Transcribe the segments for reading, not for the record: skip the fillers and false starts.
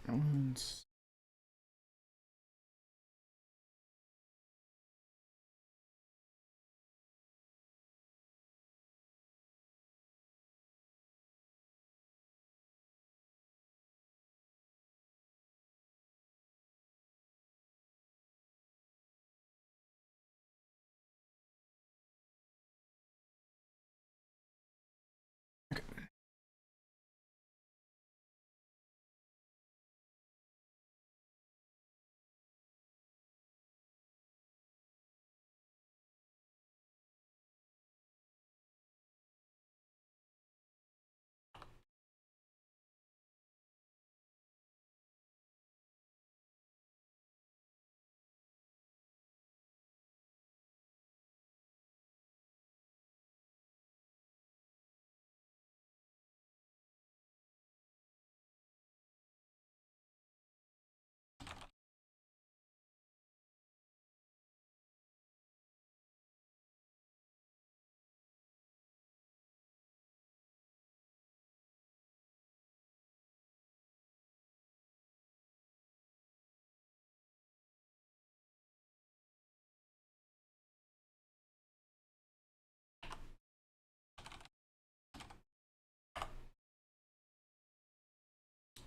Elements.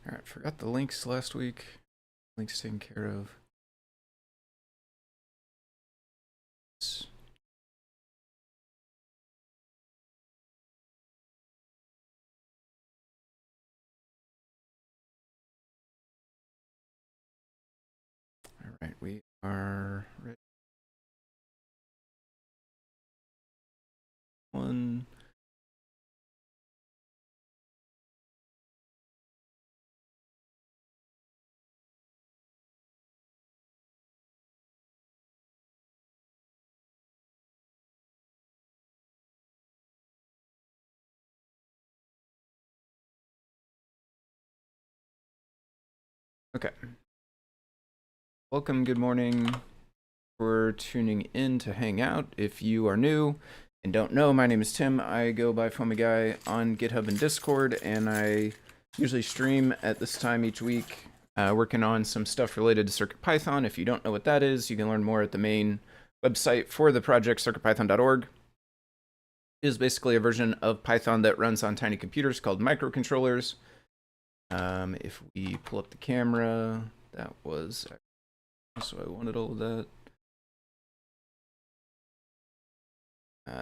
All right, forgot the links last week. Links taken care of. All right, we are ready. One. Okay. Welcome, good morning. For tuning in to hang out. If you are new and don't know, my name is Tim. I go by Foamy Guy on GitHub and Discord, and I usually stream at this time each week, working on some stuff related to CircuitPython. If you don't know what that is, you can learn more at the main website for the project, circuitpython.org. It is basically a version of Python that runs on tiny computers called microcontrollers. If we pull up the camera, that was, so I wanted all of that.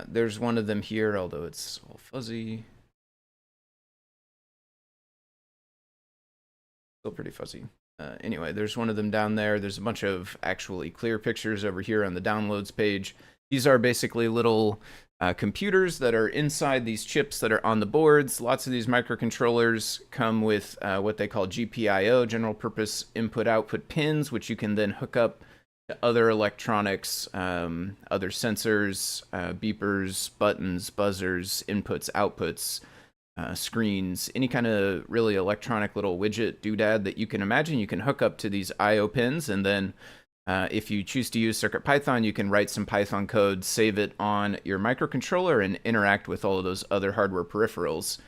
There's one of them here, although it's all fuzzy. Still pretty fuzzy. Anyway, there's one of them down there. There's a bunch of actually clear pictures over here on the downloads page. These are basically little computers that are inside these chips that are on the boards. Lots of these microcontrollers come with what they call GPIO, general purpose input-output pins, which you can then hook up to other electronics, other sensors, beepers, buttons, buzzers, inputs, outputs, screens, any kind of really electronic little widget doodad that you can imagine. You can hook up to these I/O pins, and then if you choose to use CircuitPython, you can write some Python code, save it on your microcontroller, and interact with all of those other hardware peripherals.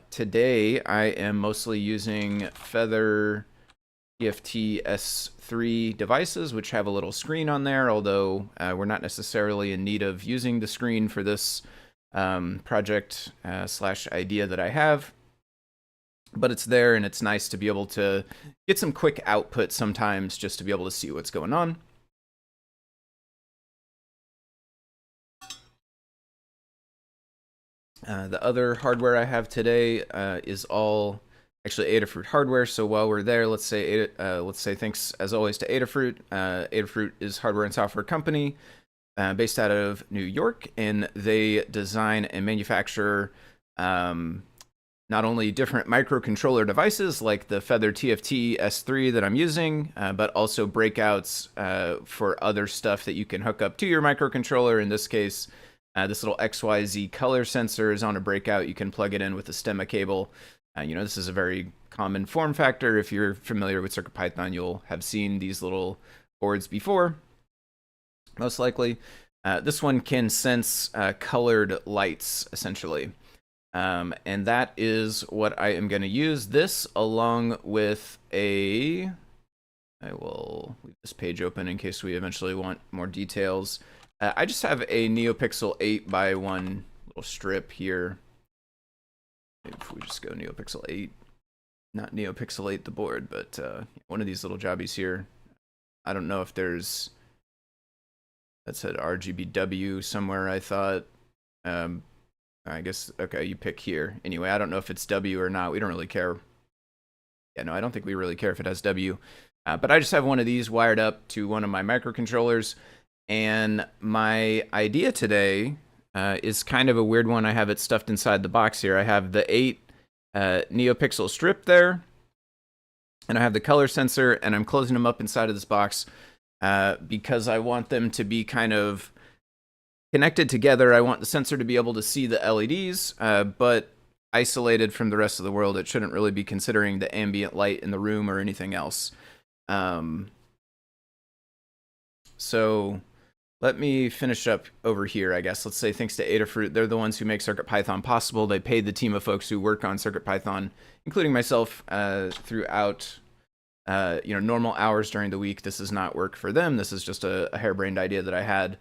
Today, I am mostly using Feather TFT S3 devices, which have a little screen on there, although we're not necessarily in need of using the screen for this project slash idea that I have. But it's there, and it's nice to be able to get some quick output sometimes just to be able to see what's going on. The other hardware I have today is all actually Adafruit hardware. So while we're there, let's say thanks as always to Adafruit. Adafruit is a hardware and software company based out of New York, and they design and manufacture not only different microcontroller devices like the Feather TFT S3 that I'm using, but also breakouts for other stuff that you can hook up to your microcontroller. In this case, this little XYZ color sensor is on a breakout. You can plug it in with a stemma cable. This is a very common form factor. If you're familiar with CircuitPython, you'll have seen these little boards before, most likely. This one can sense colored lights, essentially. And that is what I am going to use. This along with a... I will leave this page open in case we eventually want more details. I just have a NeoPixel 8 by 1 little strip here. Maybe if we just go NeoPixel 8, not NeoPixel 8 the board, but one of these little jobbies here. I don't know if there's... That said RGBW somewhere, I thought. I guess, okay, you pick here. Anyway, I don't know if it's W or not. We don't really care. Yeah, no, I don't think we really care if it has W. But I just have one of these wired up to one of my microcontrollers. And my idea today is kind of a weird one. I have it stuffed inside the box here. I have the 8 NeoPixel strip there. And I have the color sensor, and I'm closing them up inside of this box because I want them to be kind of connected together. I want the sensor to be able to see the LEDs, but isolated from the rest of the world. It shouldn't really be considering the ambient light in the room or anything else. So let me finish up over here, I guess. Let's say thanks to Adafruit. They're the ones who make CircuitPython possible. They paid the team of folks who work on CircuitPython, including myself, throughout normal hours during the week. This is not work for them. This is just a harebrained idea that I had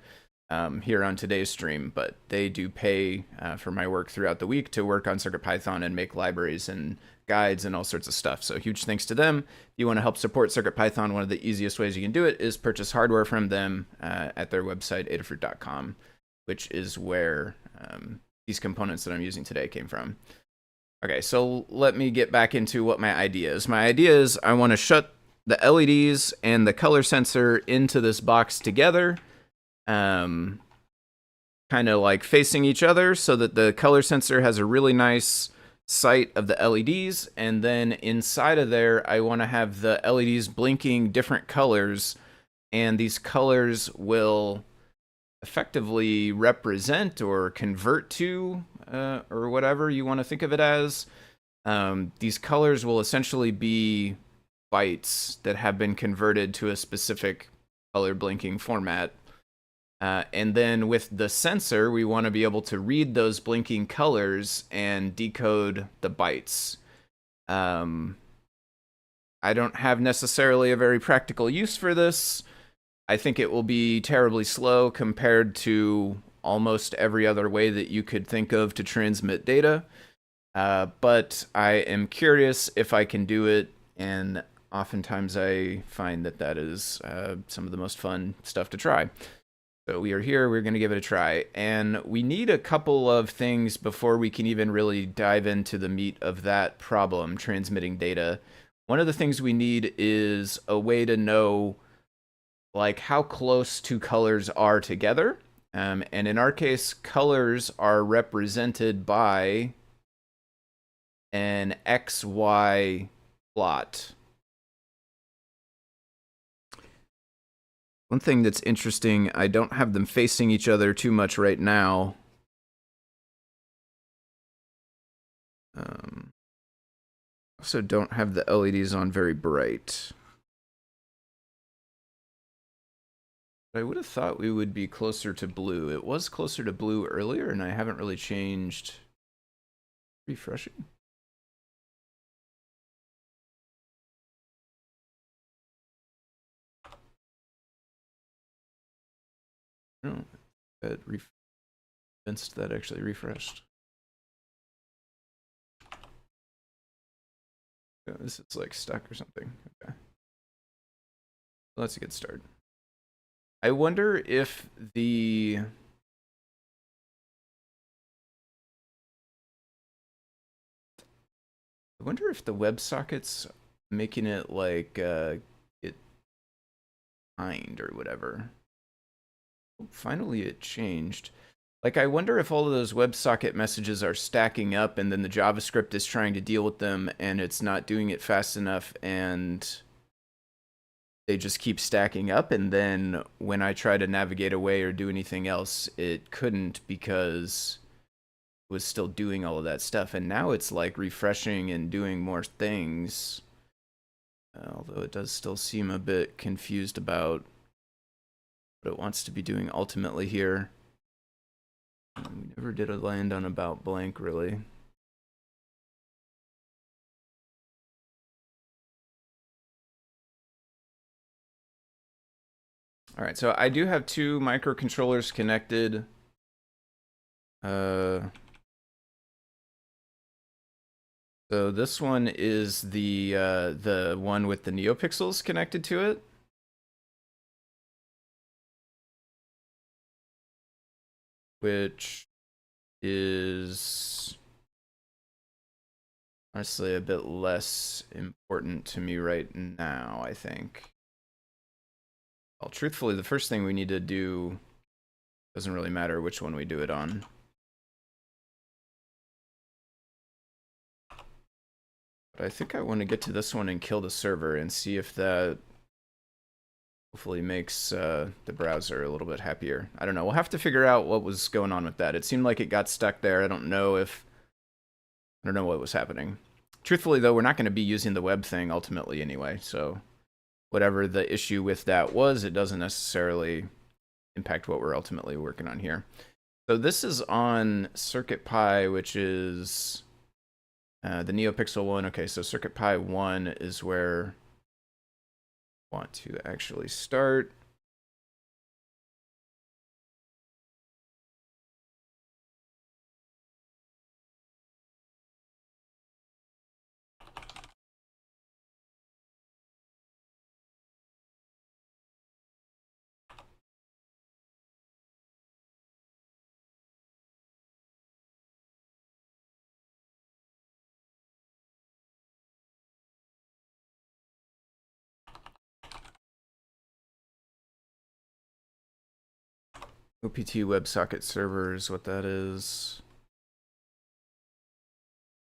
here on today's stream, but they do pay for my work throughout the week to work on CircuitPython and make libraries and guides and all sorts of stuff. So huge thanks to them. If you want to help support CircuitPython, one of the easiest ways you can do it is purchase hardware from them at their website, adafruit.com, which is where these components that I'm using today came from. Okay, so let me get back into what my idea is. My idea is I want to shut the LEDs and the color sensor into this box together, kind of like facing each other, so that the color sensor has a really nice sight of the LEDs, and then inside of there I want to have the LEDs blinking different colors, and these colors will effectively represent or convert to or whatever you want to think of it as. These colors will essentially be bytes that have been converted to a specific color blinking format. And then with the sensor, we want to be able to read those blinking colors and decode the bytes. I don't have necessarily a very practical use for this. I think it will be terribly slow compared to almost every other way that you could think of to transmit data. But I am curious if I can do it, and oftentimes I find that that is some of the most fun stuff to try. So we are here, we're going to give it a try. And we need a couple of things before we can even really dive into the meat of that problem, transmitting data. One of the things we need is a way to know like how close two colors are together. And in our case, colors are represented by an XY plot. One thing that's interesting, I don't have them facing each other too much right now. Also don't have the LEDs on very bright. I would have thought we would be closer to blue. It was closer to blue earlier, and I haven't really changed. Refreshing. No, that convinced that actually refreshed. Oh, this is like stuck or something. Okay. Well, that's a good start. I wonder if the... I wonder if the WebSocket's making it like it behind or whatever. Oh, finally it changed. Like, I wonder if all of those WebSocket messages are stacking up and then the JavaScript is trying to deal with them and it's not doing it fast enough and they just keep stacking up, and then when I try to navigate away or do anything else, it couldn't because it was still doing all of that stuff. And now it's like refreshing and doing more things. Although it does still seem a bit confused about what it wants to be doing ultimately here. We never did a land on about blank, really. All right, so I do have two microcontrollers connected. So this one is the one with the NeoPixels connected to it. Which is honestly a bit less important to me right now, I think. Well, truthfully, the first thing we need to do doesn't really matter which one we do it on. But I think I want to get to this one and kill the server and see if that hopefully makes the browser a little bit happier. I don't know. We'll have to figure out what was going on with that. It seemed like it got stuck there. I don't know what was happening. Truthfully, though, we're not going to be using the web thing ultimately anyway, so whatever the issue with that was, it doesn't necessarily impact what we're ultimately working on here. So this is on CircuitPy, which is the NeoPixel one. Okay, so CircuitPy 1 is where I want to actually start. OPT WebSocket server is what that is.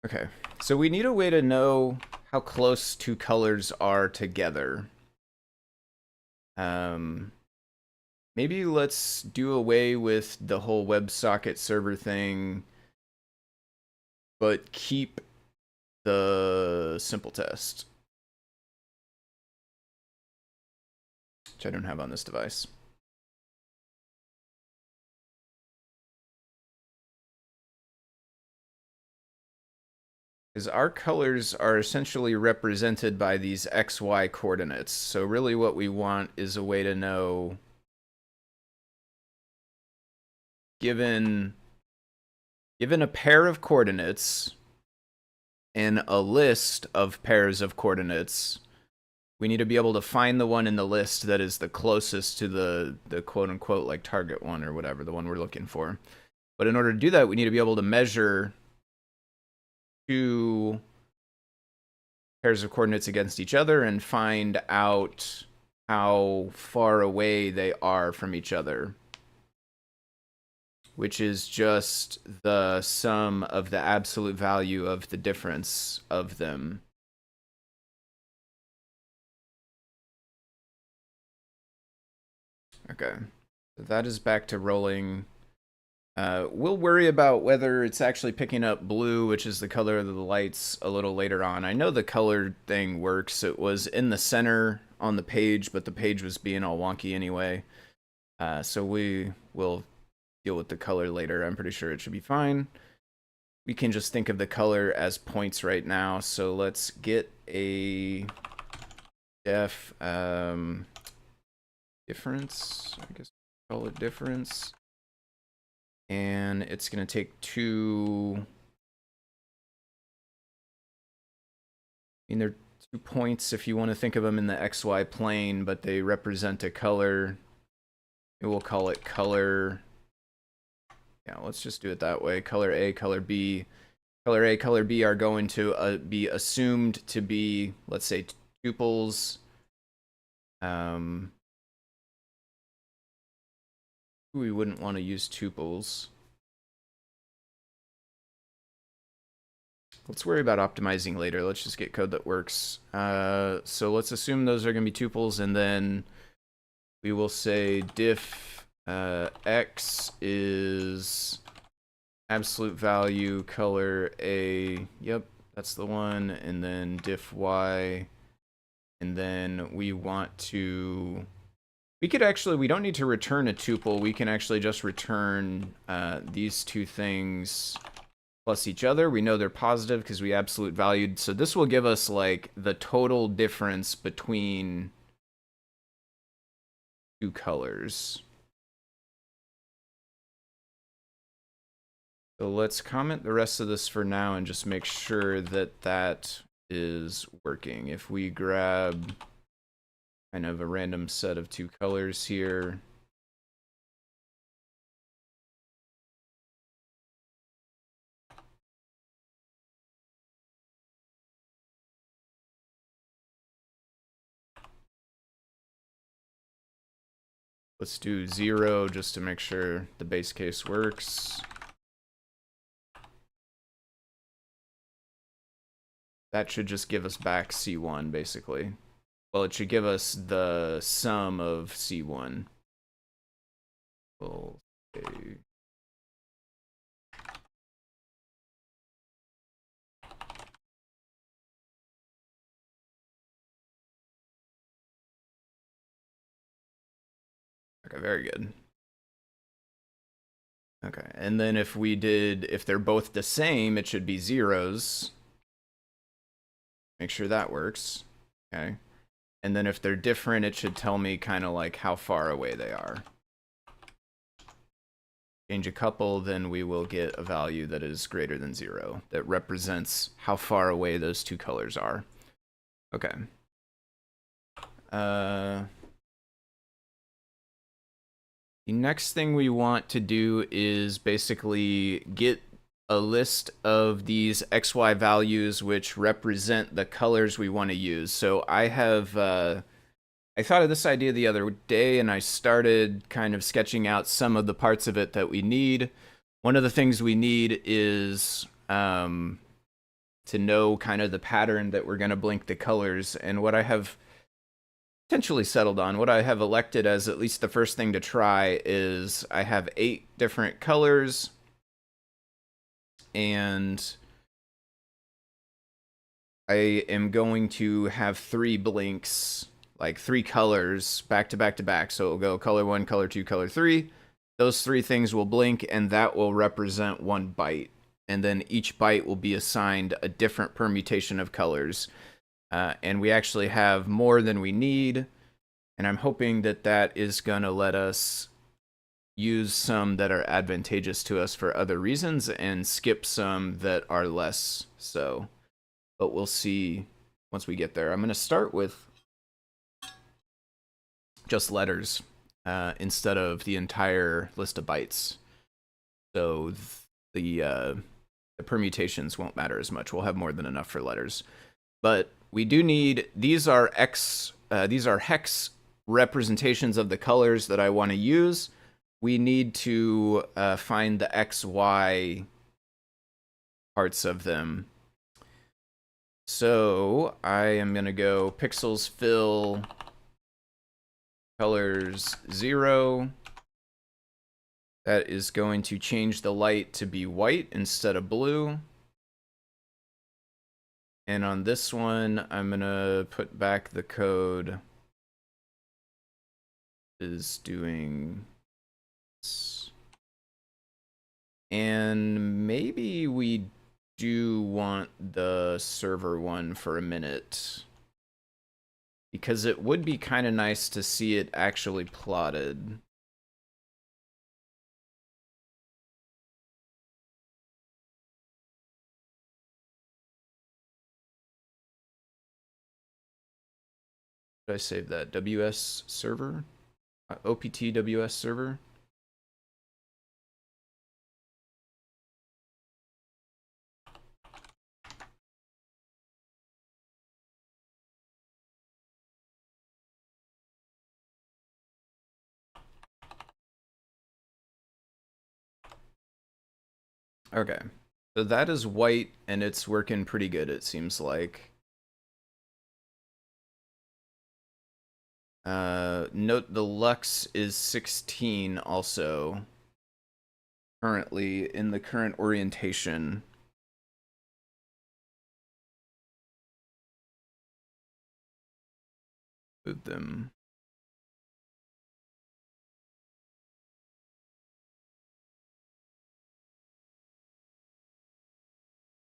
Okay, so we need a way to know how close two colors are together. Maybe let's do away with the whole WebSocket server thing, but keep the simple test, which I don't have on this device. Because our colors are essentially represented by these XY coordinates. So really what we want is a way to know, given a pair of coordinates and a list of pairs of coordinates, we need to be able to find the one in the list that is the closest to the quote-unquote like target one or whatever, the one we're looking for. But in order to do that, we need to be able to measure two pairs of coordinates against each other and find out how far away they are from each other, which is just the sum of the absolute value of the difference of them. Okay, so that is back to rolling. We'll worry about whether it's actually picking up blue, which is the color of the lights, a little later on. I know the color thing works. It was in the center on the page, but the page was being all wonky anyway. So we will deal with the color later. I'm pretty sure it should be fine. We can just think of the color as points right now. So let's get a def difference. I guess we'll call it difference. And it's going to take two. I mean, they're 2 points if you want to think of them in the XY plane, but they represent a color. We'll call it color. Yeah, let's just do it that way. Color A, color B. Color A, color B are going to be assumed to be, let's say, tuples. We wouldn't want to use tuples. Let's worry about optimizing later. Let's just get code that works. So let's assume those are going to be tuples, and then we will say diff x is absolute value color A. Yep, that's the one. And then diff y. And then we want to... We don't need to return a tuple. We can actually just return these two things plus each other. We know they're positive because we absolute valued. So this will give us like the total difference between two colors. So let's comment the rest of this for now and just make sure that that is working. If we grab kind of a random set of two colors here. Let's do 0 just to make sure the base case works. That should just give us back C1, basically. Well, it should give us the sum of C1. We'll say okay, very good. Okay, and then if they're both the same, it should be zeros. Make sure that works. Okay. And then if they're different, it should tell me kind of like how far away they are. Change a couple, then we will get a value that is greater than 0. That represents how far away those two colors are. Okay. The next thing we want to do is basically get a list of these XY values which represent the colors we want to use. So I have, I thought of this idea the other day and I started kind of sketching out some of the parts of it that we need. One of the things we need is to know kind of the pattern that we're going to blink the colors. And what I have potentially settled on, what I have elected as at least the first thing to try is I have 8 different colors and I am going to have 3 blinks, like 3 colors back to back to back. So it'll go color 1, color 2, color 3. Those 3 things will blink and that will represent 1 byte. And then each byte will be assigned a different permutation of colors. And we actually have more than we need. And I'm hoping that that is going to let us use some that are advantageous to us for other reasons and skip some that are less so. But we'll see once we get there. I'm going to start with just letters instead of the entire list of bytes. So the permutations won't matter as much. We'll have more than enough for letters. But we do need, these are hex representations of the colors that I want to use. We need to find the XY parts of them. So I am going to go pixels fill colors 0. That is going to change the light to be white instead of blue. And on this one, I'm going to put back the code is doing this. And maybe we do want the server one for a minute, because it would be kind of nice to see it actually plotted. Did I save that? WS server? OPT WS server? Okay, so that is white and it's working pretty good, it seems like. Note the lux is 16 also, currently in the current orientation. Move them.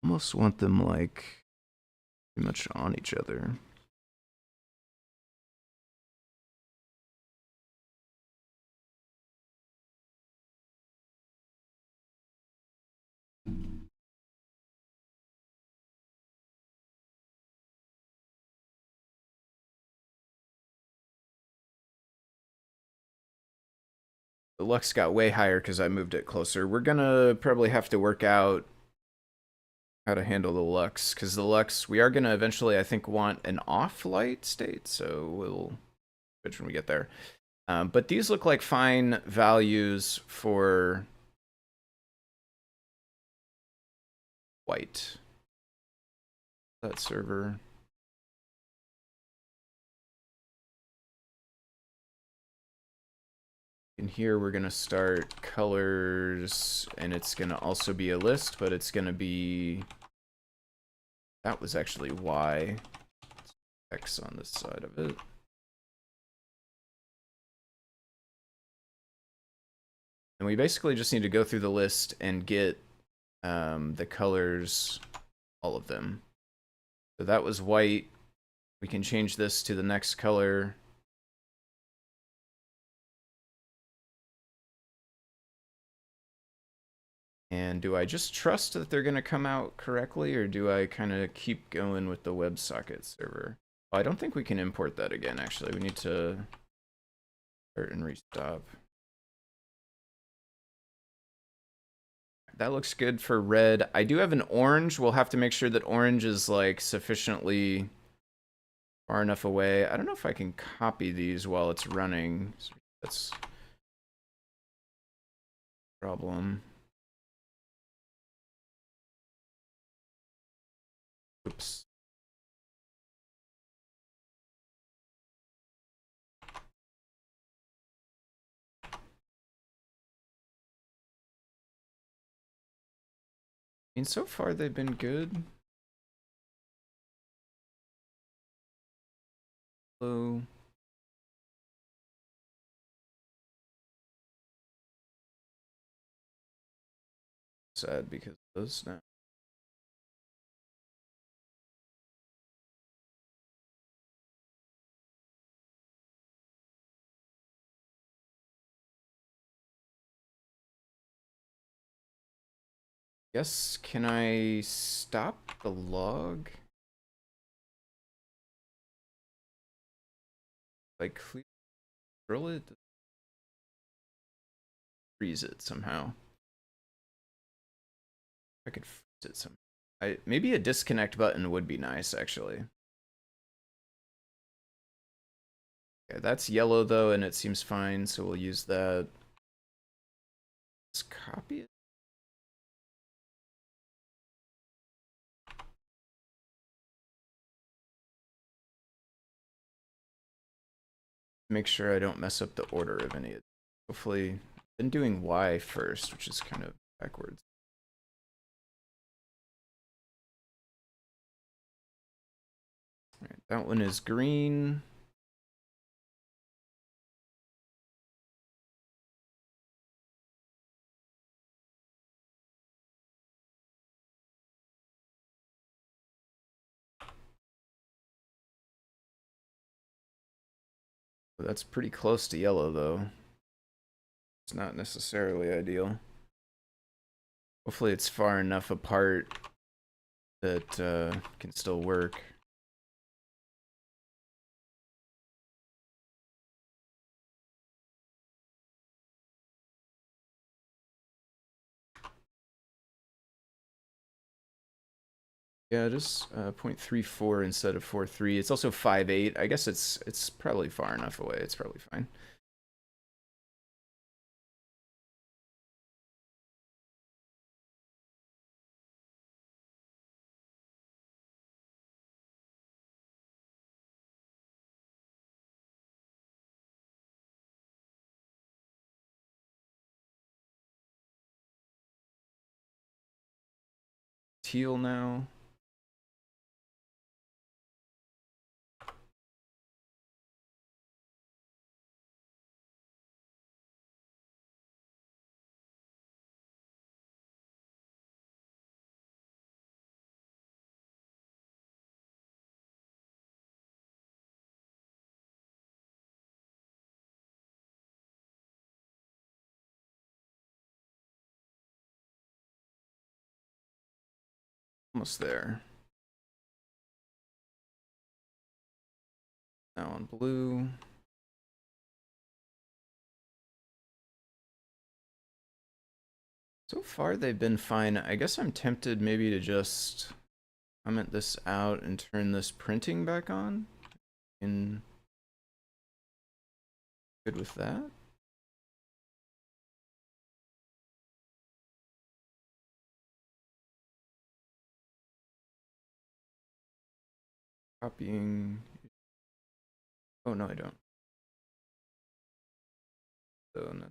Almost want them like pretty much on each other. The lux got way higher because I moved it closer. We're gonna probably have to work out how to handle the lux, because the lux, we are gonna eventually, I think, want an off light state, so we'll switch when we get there. But these look like fine values for white. That server. In here, we're gonna start colors, and it's gonna also be a list, but it's gonna be, that was actually Y. X on this side of it. And we basically just need to go through the list and get the colors, all of them. So that was white. We can change this to the next color. And do I just trust that they're going to come out correctly, or do I kind of keep going with the WebSocket server? Oh, I don't think we can import that again, actually. We need to start and restop. That looks good for red. I do have an orange. We'll have to make sure that orange is like sufficiently far enough away. I don't know if I can copy these while it's running. That's a problem. Oops. I mean, so far they've been good. Hello. Sad because of those now. Guess, can I stop the log? Like, drill it? Freeze it somehow. I could freeze it somehow. Maybe a disconnect button would be nice, actually. Okay, that's yellow, though, and it seems fine, so we'll use that. Let's copy it. Make sure I don't mess up the order of any of it. Hopefully, I've been doing Y first, which is kind of backwards. All right, that one is green. That's pretty close to yellow, though. It's not necessarily ideal. Hopefully it's far enough apart that can still work. Yeah, it is 0.34 instead of 4.3. It's also 5.8. I guess it's probably far enough away. It's probably fine. Teal now. Almost there. Now on blue. So far they've been fine. I guess I'm tempted maybe to just comment this out and turn this printing back on. And good with that. Copying. Oh no, I don't. So no.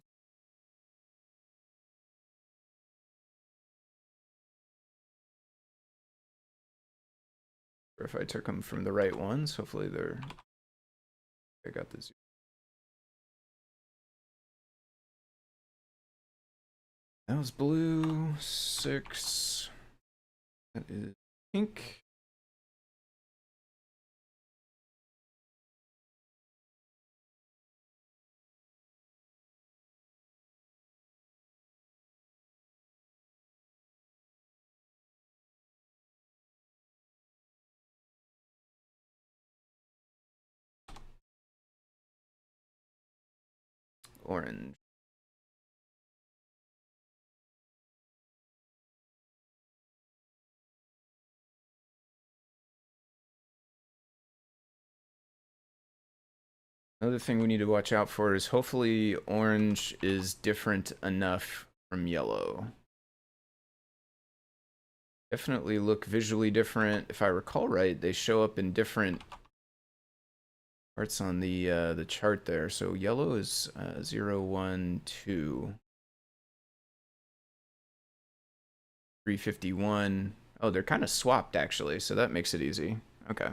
Or if I took them from the right ones, hopefully they're. I got this. That was blue. 6. That is pink. Orange. Another thing we need to watch out for is hopefully orange is different enough from yellow. Definitely look visually different. If I recall right, they show up in different parts on the chart there. So yellow is 0, 1, 2. 351. Oh, they're kind of swapped actually, so that makes it easy. Okay.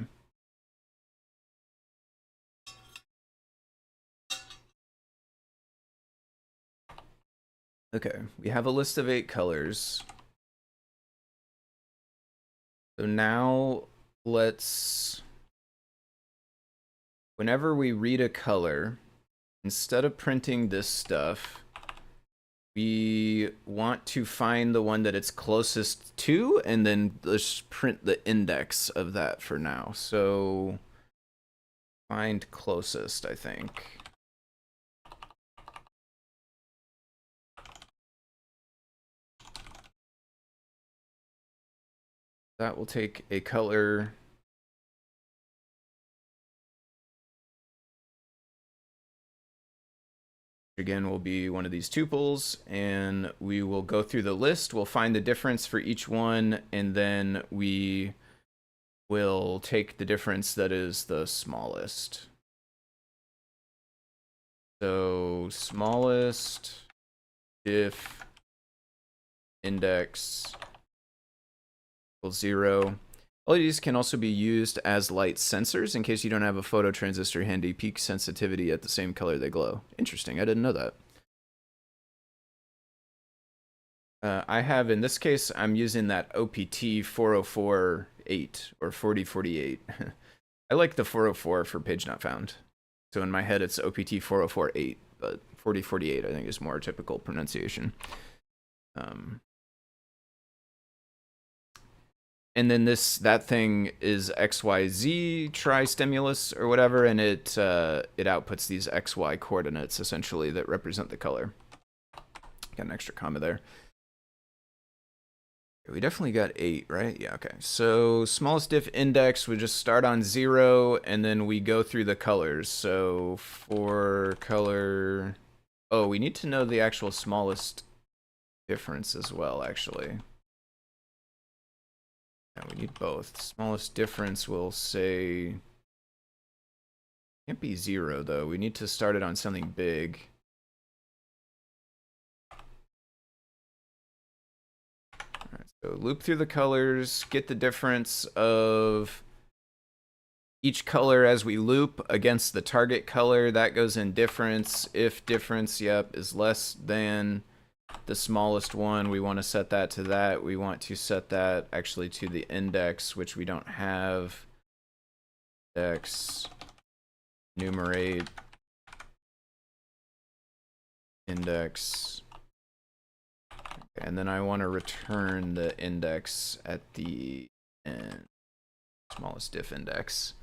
Okay, we have a list of 8 colors. So now let's, whenever we read a color, instead of printing this stuff, we want to find the one that it's closest to, and then let's print the index of that for now. So find closest, I think. That will take a color. Again, will be one of these tuples, and we will go through the list. We'll find the difference for each one, and then we will take the difference that is the smallest. So smallest diff index equals 0. LEDs can also be used as light sensors in case you don't have a photo transistor handy. Peak sensitivity at the same color they glow. Interesting, I didn't know that. I have, in this case, I'm using that OPT 4048 or 4048. I like the 404 for page not found. So in my head, it's OPT 4048, but 4048 I think is more typical pronunciation. And then that thing is XYZ tri-stimulus or whatever, and it outputs these XY coordinates essentially that represent the color. Got an extra comma there. We definitely got 8, right? Yeah, okay. So smallest diff index, we just start on 0, and then we go through the colors. So for color, oh, we need to know the actual smallest difference as well, actually. Yeah, we need both. Smallest difference will say, can't be 0 though. We need to start it on something big. Alright, so loop through the colors, get the difference of each color as we loop against the target color. That goes in difference. If difference, yep, is less than the smallest one, we want to set that to that. We want to set that actually to the index, which we don't have. Index, enumerate, index. Okay, and then I want to return the index at the end, smallest diff index.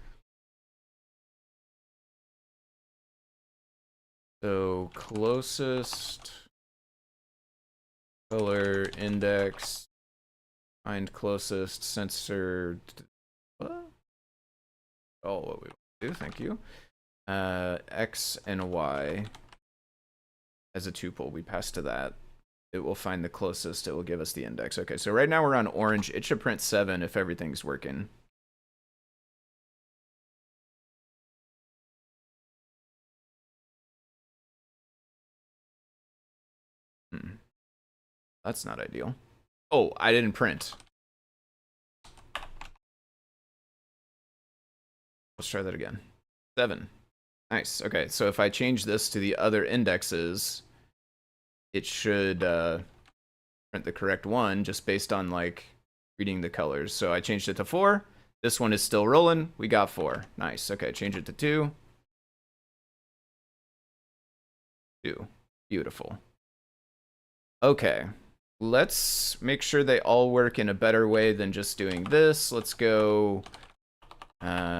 So closest color index, find closest sensor. What? Oh, what we want to do, thank you. X and Y as a tuple, we pass to that. It will find the closest, it will give us the index. Okay, so right now we're on orange. It should print 7 if everything's working. That's not ideal. Oh, I didn't print. Let's try that again. 7. Nice. Okay, so if I change this to the other indexes, it should print the correct one just based on like reading the colors. So I changed it to 4. This one is still rolling. We got 4. Nice. Okay, change it to 2. 2. Beautiful. Okay. Let's make sure they all work in a better way than just doing this. Let's go.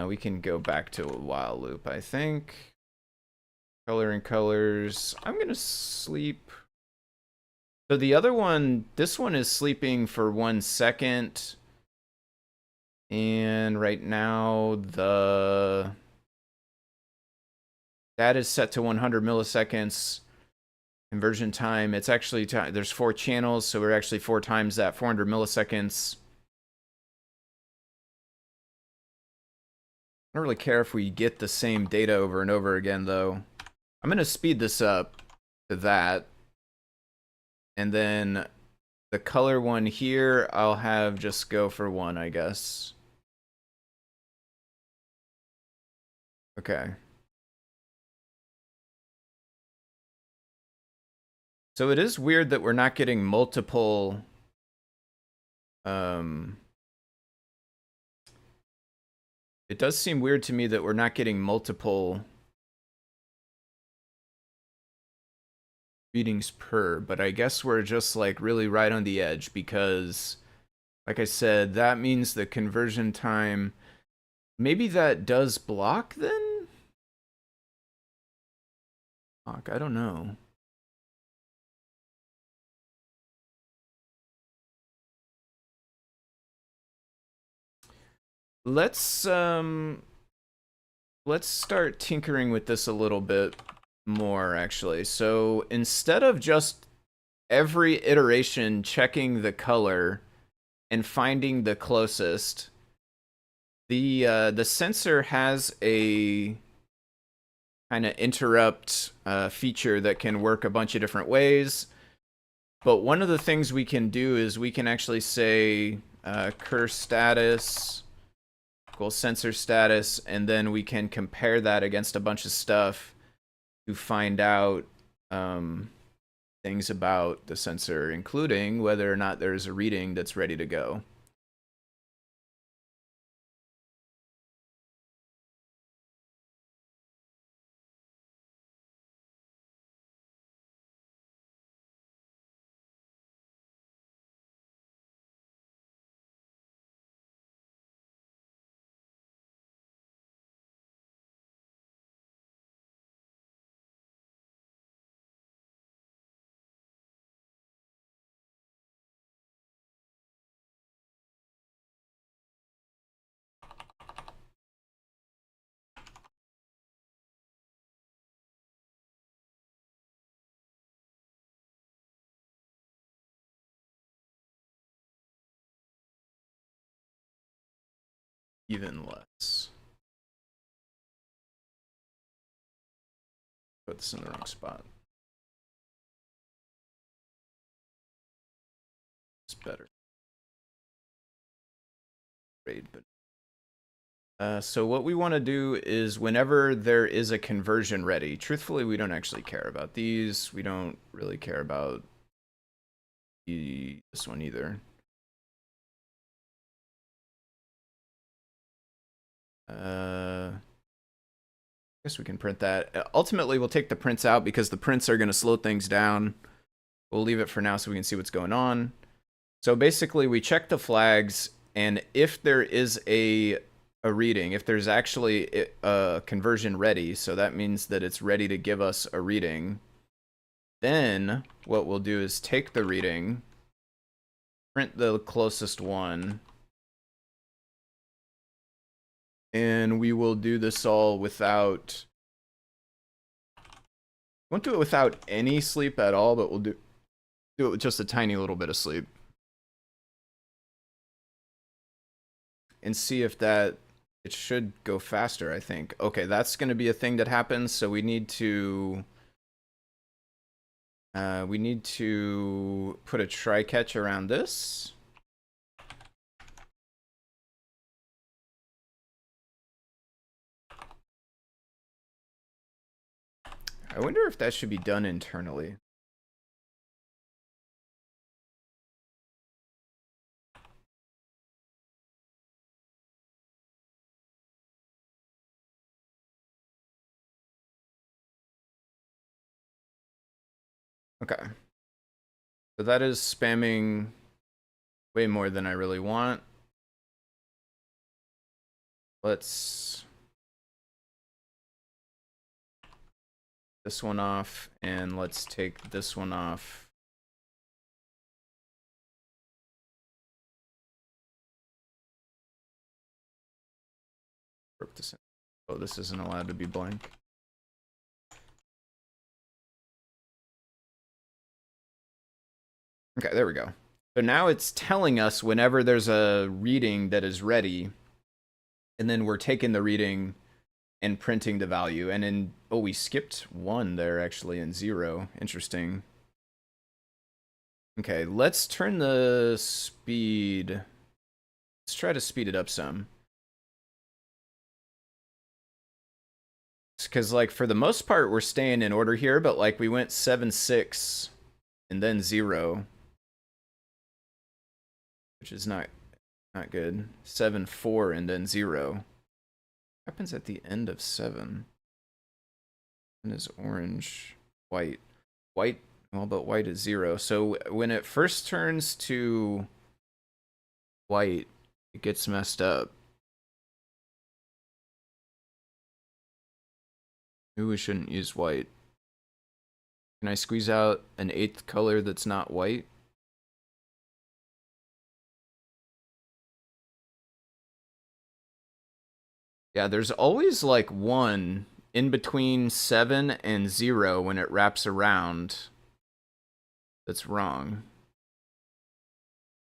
We can go back to a while loop, I think. Color and colors. I'm going to sleep. So the other one, this one is sleeping for 1 second. And right now, that is set to 100 milliseconds. Conversion time, it's actually, there's 4 channels, so we're actually 4 times that, 400 milliseconds. I don't really care if we get the same data over and over again, though. I'm going to speed this up to that. And then the color one here, I'll have just go for 1, I guess. Okay. So it is weird that we're not getting multiple it does seem weird to me that we're not getting multiple readings per, but I guess we're just like really right on the edge because like I said, that means the conversion time, maybe that does block then? Fuck, I don't know. Let's start tinkering with this a little bit more, actually. So instead of just every iteration checking the color and finding the closest, the sensor has a kind of interrupt feature that can work a bunch of different ways. But one of the things we can do is we can actually say cur status equals sensor status, and then we can compare that against a bunch of stuff to find out things about the sensor, including whether or not there's a reading that's ready to go. Even less. Put this in the wrong spot. It's better. Grade, but so what we want to do is whenever there is a conversion ready, truthfully, we don't actually care about these. We don't really care about this one either. I guess we can print that. Ultimately, we'll take the prints out because the prints are going to slow things down. We'll leave it for now so we can see what's going on. So basically, we check the flags, and if there is a reading, if there's actually a conversion ready, so that means that it's ready to give us a reading, Then what we'll do is take the reading, print the closest one, and we will do this all without, won't do it without any sleep at all, but we'll do it with just a tiny little bit of sleep. And see if that, it should go faster, I think. Okay, that's going to be a thing that happens, so we need to put a try catch around this. I wonder if that should be done internally. Okay. So that is spamming way more than I really want. Let's this one off, and let's take this one off. Oh, this isn't allowed to be blank. Okay, there we go. So now it's telling us whenever there's a reading that is ready, and then we're taking the reading and printing the value. And in, oh, we skipped 1 there actually in 0. Interesting. Okay, let's turn the speed. Let's try to speed it up some. Because, like, for the most part, we're staying in order here, but, like, we went 7, 6, and then 0. Which is not good. 7, 4, and then 0. What happens at the end of 7? And is orange, white. White, well, but white is 0. So when it first turns to white, it gets messed up. Maybe we shouldn't use white. Can I squeeze out an 8th color that's not white? Yeah, there's always like 1 in between 7 and 0 when it wraps around. That's wrong.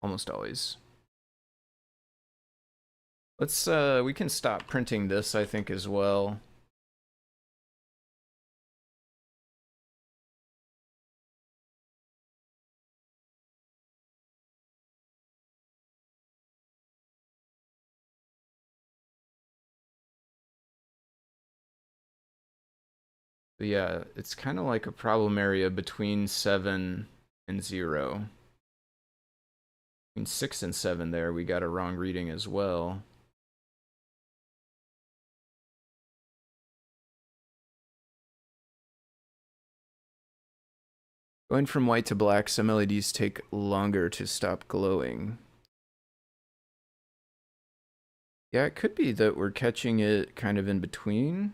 Almost always. Let's, we can stop printing this, I think, as well. But yeah, it's kind of like a problem area between 7 and 0. Between 6 and 7 there, we got a wrong reading as well. Going from white to black, some LEDs take longer to stop glowing. Yeah, it could be that we're catching it kind of in between.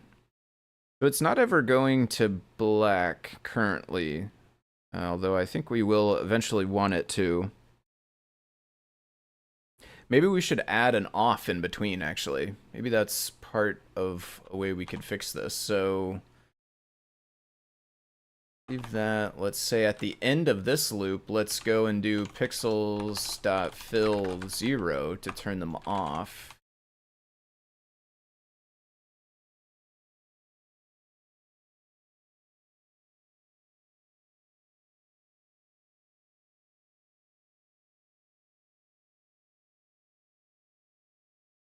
So it's not ever going to black currently, although I think we will eventually want it to. Maybe we should add an off in between, actually. Maybe that's part of a way we could fix this. So leave that, let's say at the end of this loop, let's go and do pixels.fill 0 to turn them off.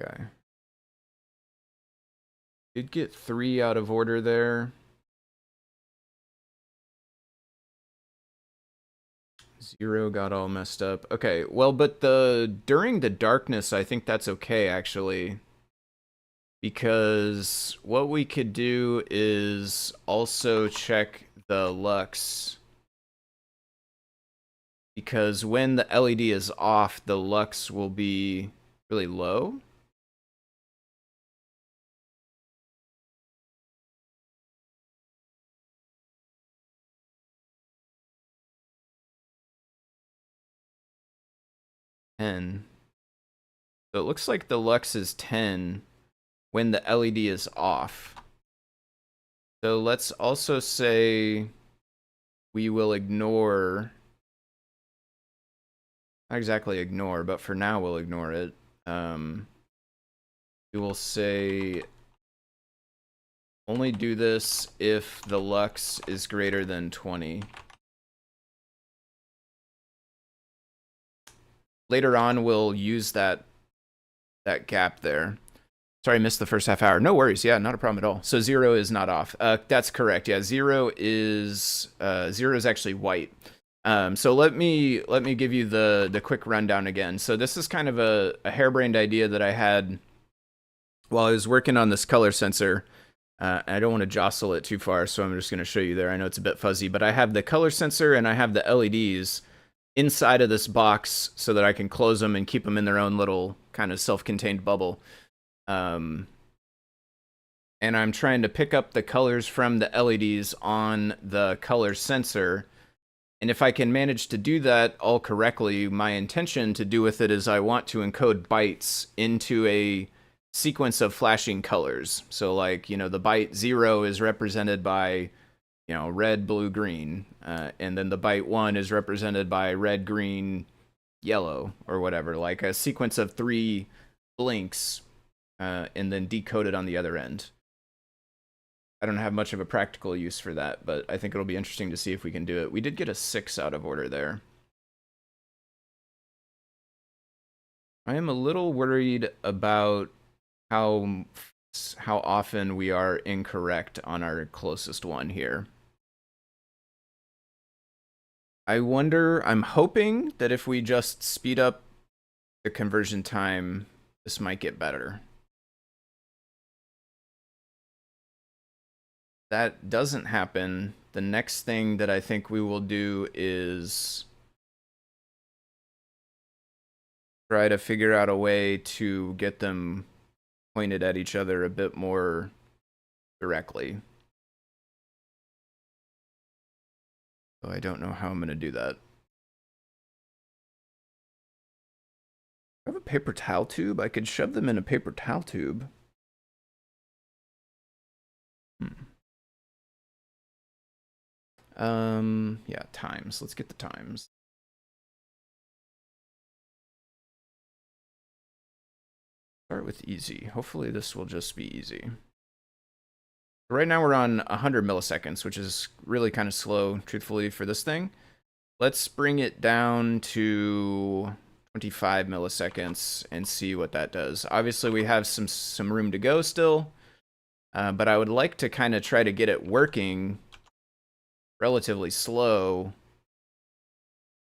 Okay. Did get 3 out of order there. 0 got all messed up. Okay, well, but during the darkness, I think that's okay, actually. Because what we could do is also check the lux. Because when the LED is off, the lux will be really low. 10. So it looks like the lux is 10 when the LED is off. So let's also say we will ignore, not exactly ignore, but for now we'll ignore it. We will say only do this if the lux is greater than 20. Later on, we'll use that gap there. Sorry, I missed the first half hour. No worries. Yeah, not a problem at all. So 0 is not off. That's correct. Yeah, 0 is actually white. So let me give you the quick rundown again. So this is kind of a harebrained idea that I had while I was working on this color sensor. I don't want to jostle it too far, so I'm just going to show you there. I know it's a bit fuzzy, but I have the color sensor and I have the LEDs inside of this box so that I can close them and keep them in their own little kind of self-contained bubble. And I'm trying to pick up the colors from the LEDs on the color sensor. And if I can manage to do that all correctly, my intention to do with it is I want to encode bytes into a sequence of flashing colors. So like, you know, the byte 0 is represented by, you know, red, blue, green. And then the byte 1 is represented by red, green, yellow, or whatever. Like a sequence of 3 blinks, and then decoded on the other end. I don't have much of a practical use for that, but I think it'll be interesting to see if we can do it. We did get a 6 out of order there. I am a little worried about how often we are incorrect on our closest one here. I wonder, I'm hoping that if we just speed up the conversion time, this might get better. That doesn't happen. The next thing that I think we will do is try to figure out a way to get them pointed at each other a bit more directly. So I don't know how I'm going to do that. I have a paper towel tube. I could shove them in a paper towel tube. Yeah, times. Let's get the times. Start with easy. Hopefully this will just be easy. Right now we're on 100 milliseconds, which is really kind of slow, truthfully, for this thing. Let's bring it down to 25 milliseconds and see what that does. Obviously, we have some room to go still, but I would like to kind of try to get it working relatively slow,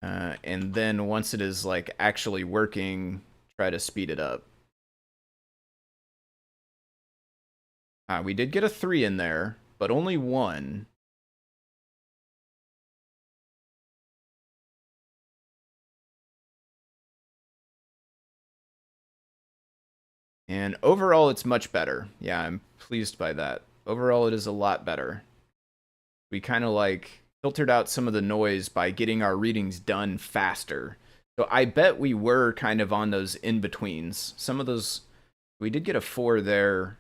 and then once it is like actually working, try to speed it up. We did get a 3 in there, but only 1. And overall, it's much better. Yeah, I'm pleased by that. Overall, it is a lot better. We kind of like filtered out some of the noise by getting our readings done faster. So I bet we were kind of on those in-betweens. Some of those, we did get a 4 there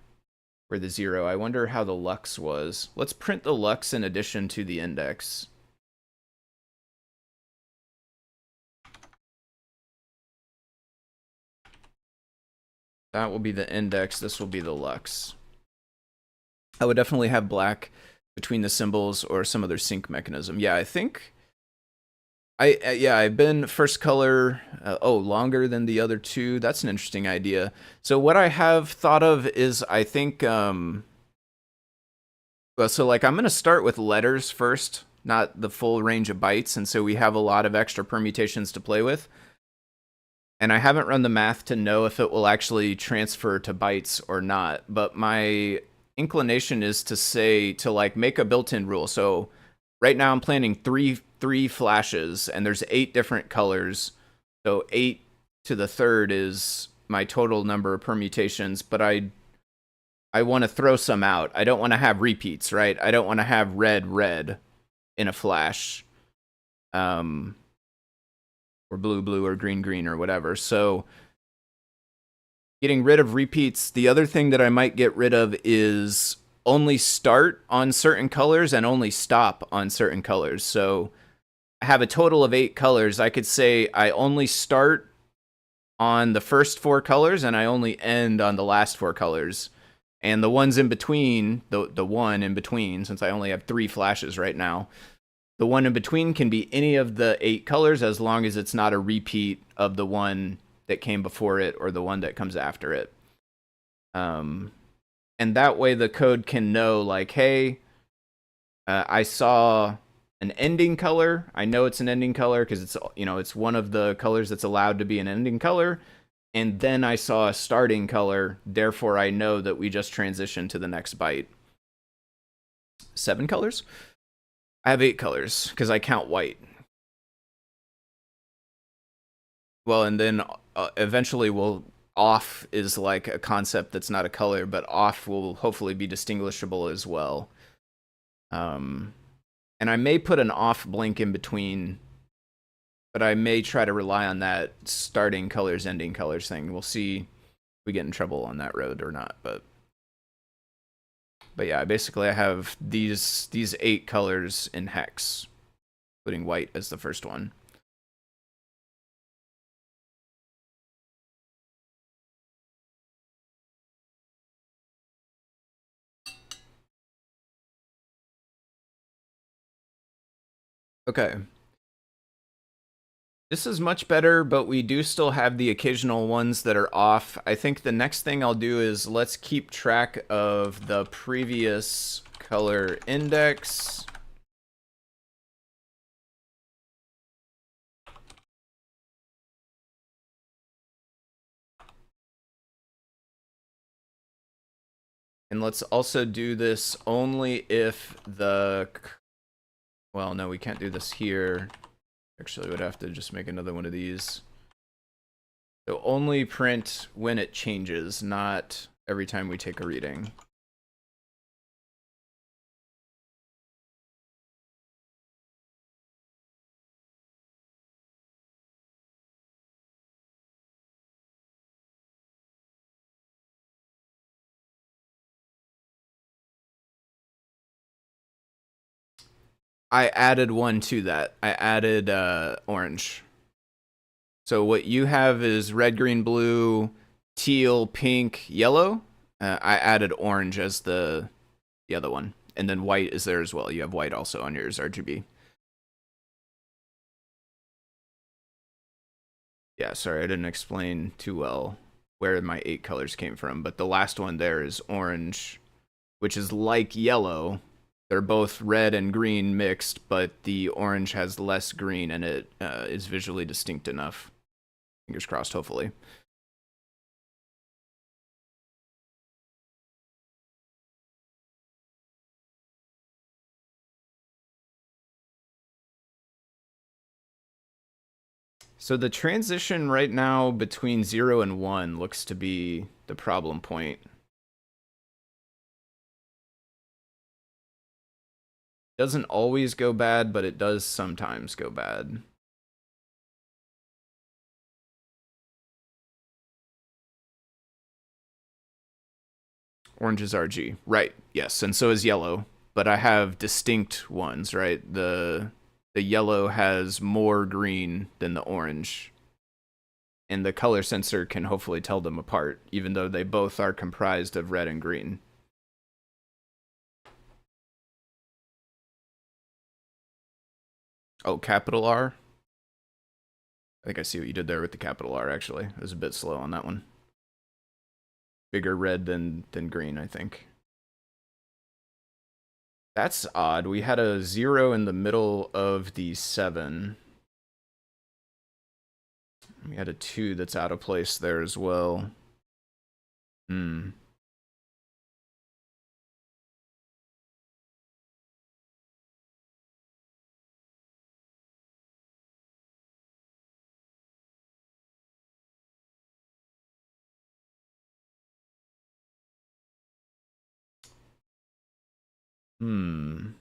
for the 0. I wonder how the lux was. Let's print the lux in addition to the index. That will be the index. This will be the lux. I would definitely have black between the symbols or some other sync mechanism. Yeah, I think I've been first color, longer than the other 2. That's an interesting idea. So what I have thought of is I think, so like I'm going to start with letters first, not the full range of bytes. And so we have a lot of extra permutations to play with. And I haven't run the math to know if it will actually transfer to bytes or not. But my inclination is to say, to like make a built-in rule. So right now I'm planning three flashes, and there's 8 different colors. So 8 to the 3rd is my total number of permutations, but I want to throw some out. I don't want to have repeats, right? I don't want to have red in a flash. Or or blue blue or green green or whatever. So getting rid of repeats. The other thing that I might get rid of is only start on certain colors and only stop on certain colors. So I have a total of 8 colors. I could say I only start on the first 4 colors and I only end on the last 4 colors. And the ones in between, the one in between, since I only have 3 flashes right now, the one in between can be any of the 8 colors as long as it's not a repeat of the one that came before it or the one that comes after it. And that way the code can know, like, hey, I saw an ending color. I know it's an ending color because it's, you know, it's one of the colors that's allowed to be an ending color. And then I saw a starting color. Therefore, I know that we just transitioned to the next byte. 7 colors? I have 8 colors because I count white. Well, and then eventually off is like a concept that's not a color, but off will hopefully be distinguishable as well. And I may put an off blink in between, but I may try to rely on that starting colors, ending colors thing. We'll see if we get in trouble on that road or not. But yeah, basically I have these 8 colors in hex, including white as the first one. Okay. This is much better, but we do still have the occasional ones that are off. I think the next thing I'll do is let's keep track of the previous color index. And let's also do this only if the... Well, no, we can't do this here. Actually, we'd have to just make another one of these. So only print when it changes, not every time we take a reading. I added one to that. I added orange. So what you have is red, green, blue, teal, pink, yellow. I added orange as the other one. And then white is there as well. You have white also on yours, RGB. Yeah, sorry, I didn't explain too well where my 8 colors came from. But the last one there is orange, which is like yellow. They're both red and green mixed, but the orange has less green and it is visually distinct enough. Fingers crossed, hopefully. So the transition right now between 0 and 1 looks to be the problem point. Doesn't always go bad, but it does sometimes go bad. Orange is RG. Right, yes, and so is yellow. But I have distinct ones, right? The yellow has more green than the orange. And the color sensor can hopefully tell them apart, even though they both are comprised of red and green. Oh, capital R? I think I see what you did there with the capital R, actually. I was a bit slow on that one. Bigger red than green, I think. That's odd. We had a 0 in the middle of the 7. We had a 2 that's out of place there as well. Hmm. Hmm.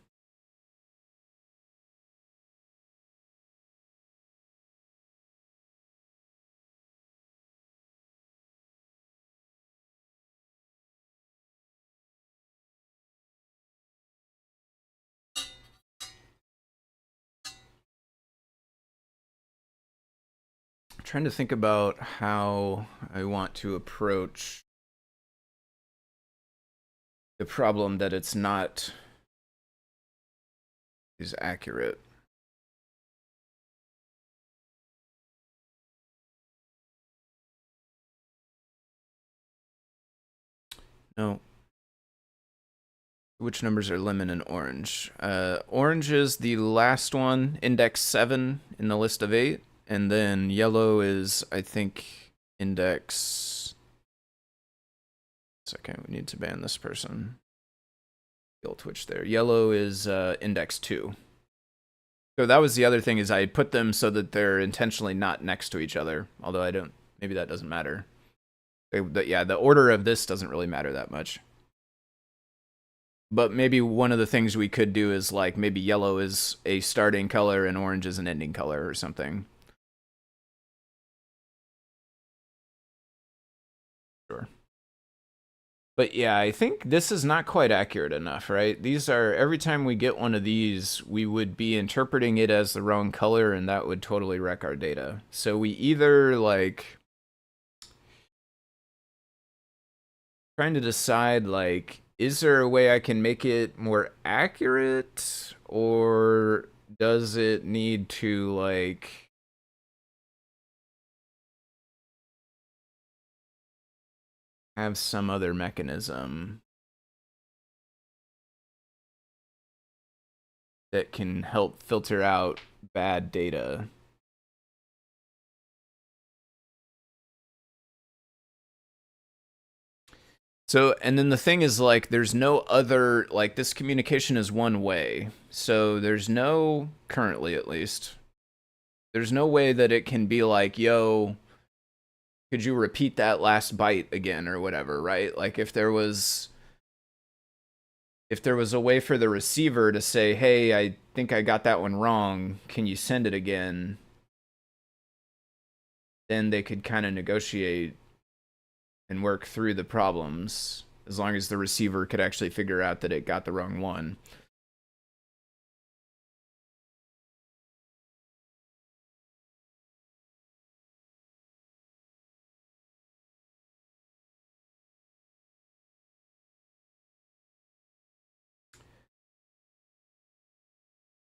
trying to think about how I want to approach the problem that it's not is accurate. No. Which numbers are lemon and orange? Orange is the last one, index 7 in the list of 8. And then yellow is, I think, index... Second, we need to ban this person. Kill Twitch there. Yellow is index 2. So that was the other thing, is I put them so that they're intentionally not next to each other. Although I don't, maybe that doesn't matter. Yeah, the order of this doesn't really matter that much. But maybe one of the things we could do is, like, maybe yellow is a starting color and orange is an ending color or something. Sure. But yeah, I think this is not quite accurate enough, right? These are, every time we get one of these, we would be interpreting it as the wrong color, and that would totally wreck our data. So we either, like, trying to decide, like, is there a way I can make it more accurate, or does it need to, like, have some other mechanism that can help filter out bad data? So, and then the thing is, like, there's no other, like, this communication is one way. So there's no, currently at least, there's no way that it can be like, yo, could you repeat that last byte again or whatever, right? Like, if there was a way for the receiver to say, hey, I think I got that one wrong, can you send it again? Then they could kind of negotiate and work through the problems, as long as the receiver could actually figure out that it got the wrong one.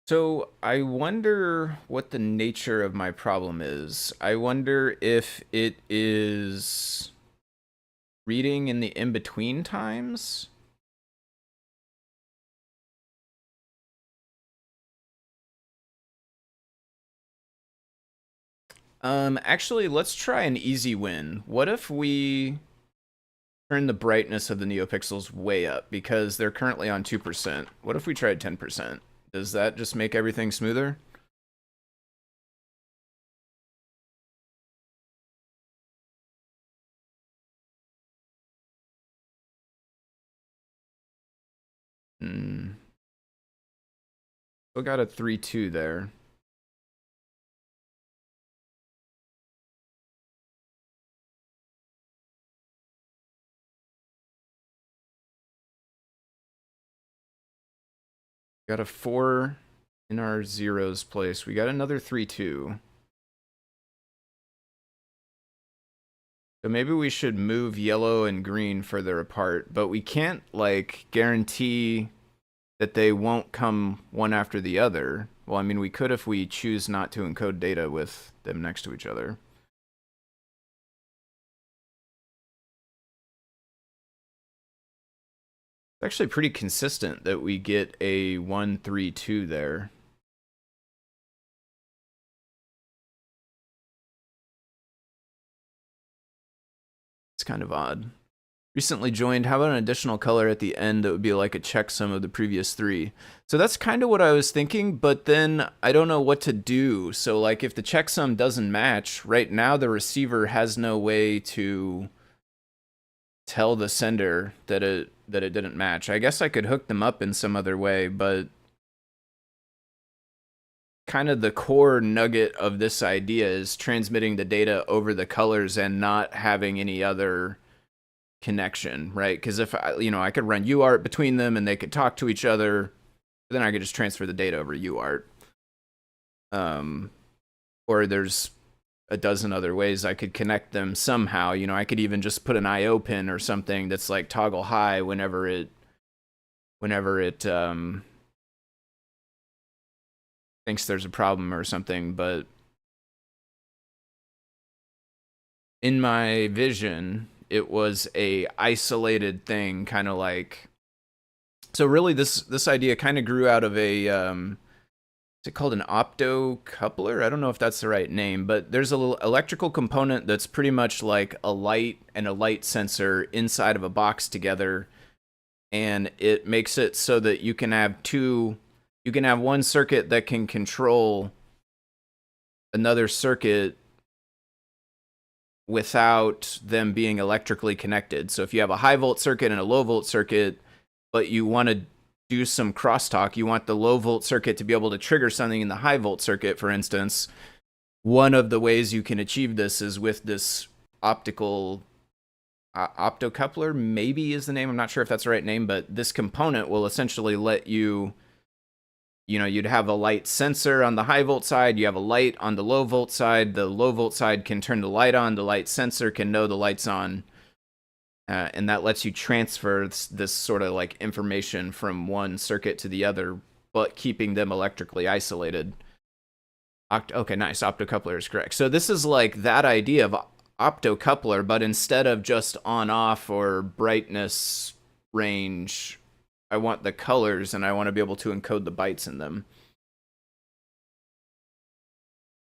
So I wonder what the nature of my problem is. I wonder if it is reading in the in-between times. Actually, let's try an easy win. What if we turn the brightness of the NeoPixels way up, because they're currently on 2%. What if we tried 10%? Does that just make everything smoother? Hmm. Still got a 3-2 there. Got a 4 in our zeros place. We got another 3-2. So maybe we should move yellow and green further apart, but we can't, like, guarantee that they won't come one after the other. Well, I mean, we could if we choose not to encode data with them next to each other. It's actually pretty consistent that we get a 1-3-2 there. It's kind of odd. Recently joined, how about an additional color at the end that would be like a checksum of the previous 3? So that's kind of what I was thinking, but then I don't know what to do. So, like, if the checksum doesn't match, right now the receiver has no way to tell the sender that it didn't match. I guess I could hook them up in some other way, but kind of the core nugget of this idea is transmitting the data over the colors and not having any other connection, right? Because if I could run UART between them and they could talk to each other, then I could just transfer the data over UART. Or there's a dozen other ways I could connect them somehow. You know, I could even just put an IO pin or something that's like toggle high whenever it thinks there's a problem or something. But in my vision, it was a isolated thing, kind of like. So really, this idea kind of grew out of a is it called an optocoupler? I don't know if that's the right name, but there's a little electrical component that's pretty much like a light and a light sensor inside of a box together, and it makes it so that you can have one circuit that can control another circuit without them being electrically connected. So if you have a high volt circuit and a low volt circuit, but you want to do some crosstalk, you want the low volt circuit to be able to trigger something in the high volt circuit, for instance, one of the ways you can achieve this is with this optocoupler, maybe is the name. I'm not sure if that's the right name, but this component will essentially let you, you'd have a light sensor on the high volt side, you have a light on the low volt side. The low volt side can turn the light on, the light sensor can know the light's on. And that lets you transfer this sort of like information from one circuit to the other, but keeping them electrically isolated. Okay, nice. Optocoupler is correct. So this is like that idea of optocoupler, but instead of just on-off or brightness range, I want the colors and I want to be able to encode the bytes in them.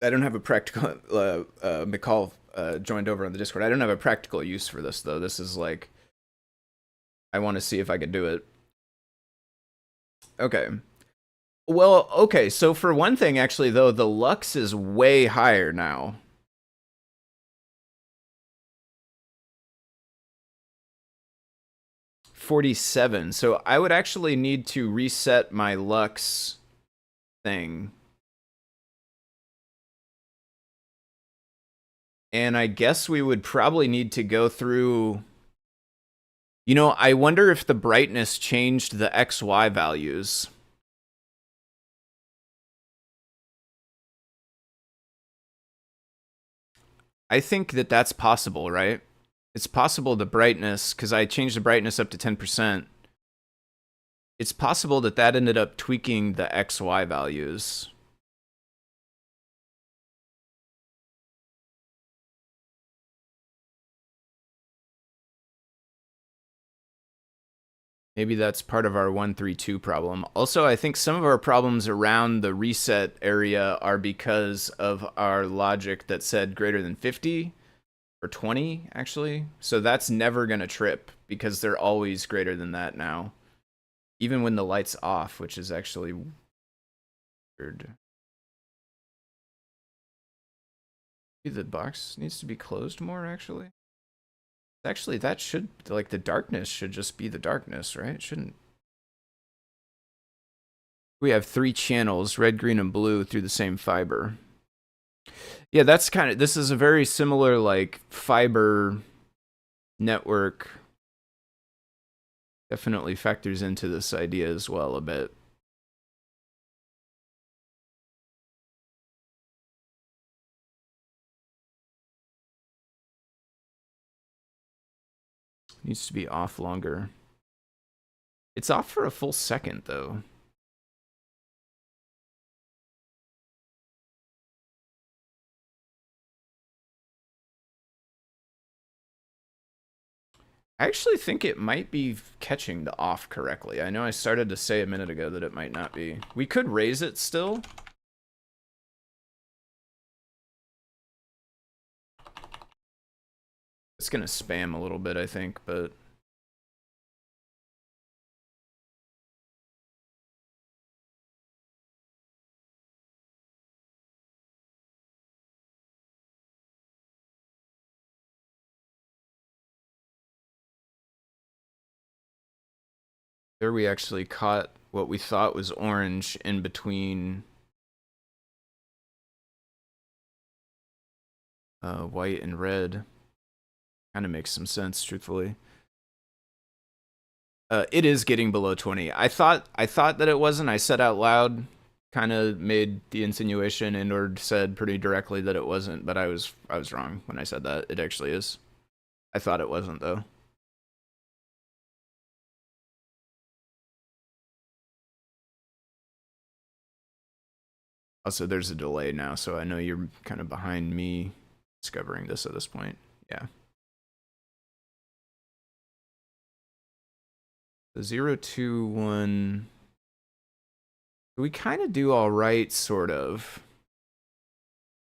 I don't have a practical McCall joined over on the Discord. I don't have a practical use for this though. This is like, I want to see if I could do it. Okay. Well, okay. So for one thing, actually though, the lux is way higher now. $47. So I would actually need to reset my lux thing. And I guess we would probably need to go through. I wonder if the brightness changed the XY values. I think that that's possible, right? It's possible the brightness, because I changed the brightness up to 10%. It's possible that that ended up tweaking the XY values. Maybe that's part of our 132 problem. Also, I think some of our problems around the reset area are because of our logic that said greater than 50 or 20, actually. So that's never going to trip because they're always greater than that now. Even when the light's off, which is actually weird. Maybe the box needs to be closed more, actually. Actually, that should, like, the darkness should just be the darkness, right? It shouldn't. We have 3 channels, red, green, and blue, through the same fiber. Yeah, that's kind of, this is a very similar, like, fiber network. Definitely factors into this idea as well a bit. Needs to be off longer. It's off for a full second, though. I actually think it might be catching the off correctly. I know I started to say a minute ago that it might not be. We could raise it still. It's going to spam a little bit, I think, but... There we actually caught what we thought was orange in between white and red. Kind of makes some sense, truthfully. It is getting below 20. I thought that it wasn't. I said out loud kind of made the insinuation and or said pretty directly that it wasn't, but I was wrong when I said that. It actually is. I thought it wasn't though. Also, there's a delay now, so I know you're kind of behind me discovering this at this point. Yeah. The 0, 2, 1. We kind of do all right, sort of,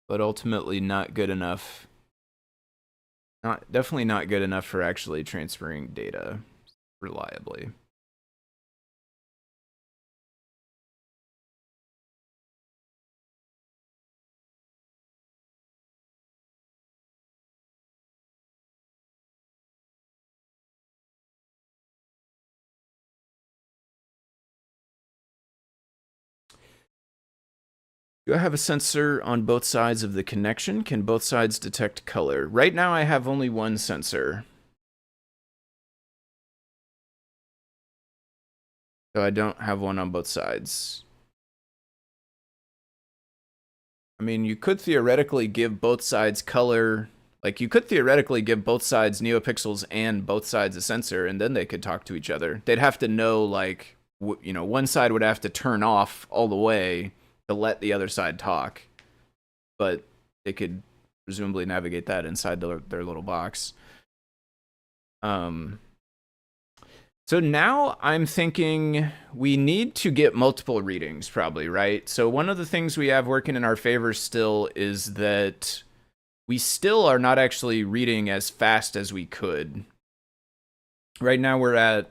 but ultimately not good enough. Definitely not good enough for actually transferring data reliably. Do I have a sensor on both sides of the connection? Can both sides detect color? Right now I have only one sensor. So I don't have one on both sides. I mean, you could theoretically give both sides color. Like, you could theoretically give both sides neopixels and both sides a sensor, and then they could talk to each other. They'd have to know, like, you know, one side would have to turn off all the way to let the other side talk. But they could presumably navigate that inside their little box. So now I'm thinking we need to get multiple readings, probably, right? So one of the things we have working in our favor still is that we still are not actually reading as fast as we could. Right now we're at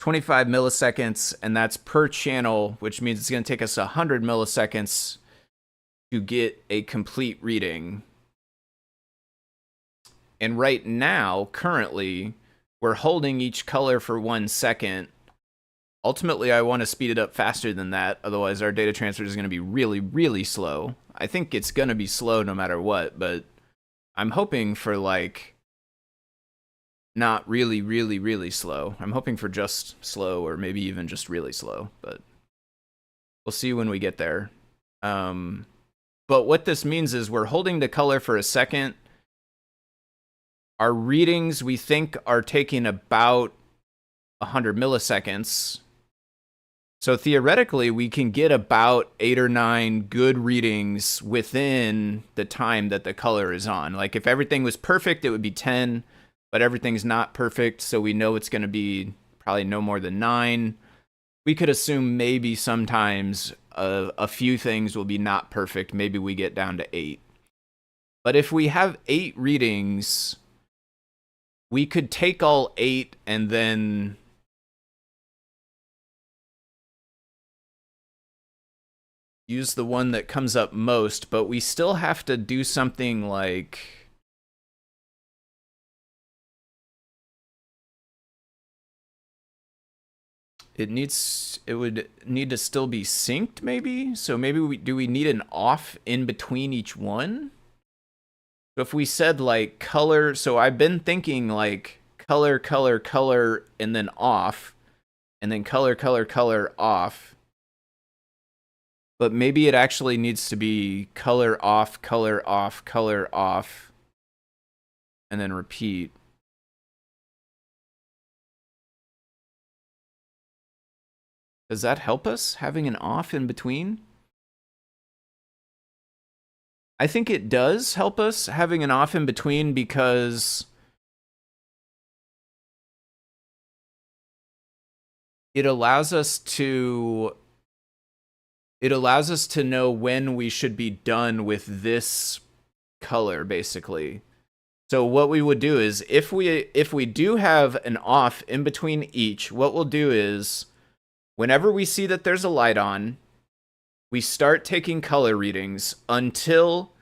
25 milliseconds, and that's per channel, which means it's going to take us 100 milliseconds to get a complete reading. And right now, currently, we're holding each color for 1 second. Ultimately, I want to speed it up faster than that. Otherwise, our data transfer is going to be really, really slow. I think it's going to be slow no matter what, but I'm hoping for, like, not really, really, really slow. I'm hoping for just slow, or maybe even just really slow, but we'll see when we get there. But what this means is we're holding the color for a second. Our readings, we think, are taking about 100 milliseconds. So theoretically, we can get about 8 or 9 good readings within the time that the color is on. Like, if everything was perfect, it would be 10, but everything's not perfect, so we know it's going to be probably no more than 9. We could assume maybe sometimes a few things will be not perfect. Maybe we get down to 8. But if we have 8 readings, we could take all 8 and then use the one that comes up most, but we still have to do something like... It would need to still be synced, maybe? So maybe do we need an off in between each one? So if we said, like, color... So I've been thinking, like, color, color, color, and then off. And then color, color, color, off. But maybe it actually needs to be color off, color off, color off. And then repeat. Does that help us, having an off in between? I think it does help us, having an off in between, because it allows us to know when we should be done with this color, basically. So what we would do is, if we do have an off in between each, what we'll do is, whenever we see that there's a light on, we start taking color readings until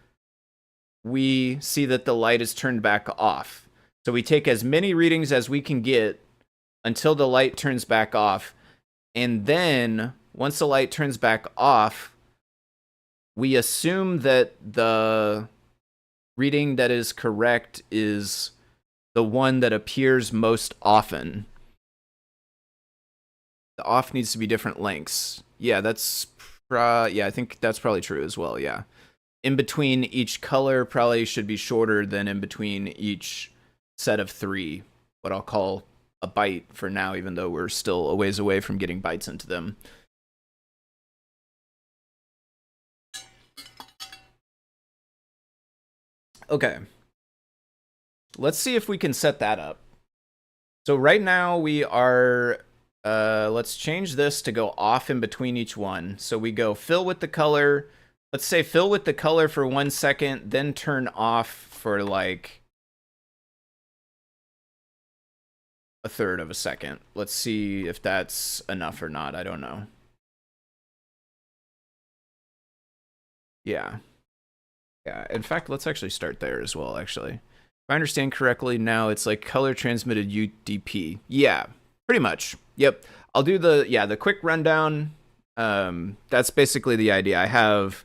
we see that the light is turned back off. So we take as many readings as we can get until the light turns back off. And then, once the light turns back off, we assume that the reading that is correct is the one that appears most often. The off needs to be different lengths. Yeah, that's Yeah, I think that's probably true as well, yeah. In between each color probably should be shorter than in between each set of 3, what I'll call a byte for now, even though we're still a ways away from getting bytes into them. Okay. Let's see if we can set that up. So right now we are, let's change this to go off in between each one. So we go fill with the color. Let's say fill with the color for 1 second, then turn off for like a third of a second. Let's see if that's enough or not. I don't know. Yeah. Yeah. In fact, let's actually start there as well, actually. If I understand correctly, now it's like color transmitted UDP. Yeah, pretty much. Yep. I'll do the quick rundown. That's basically the idea. I have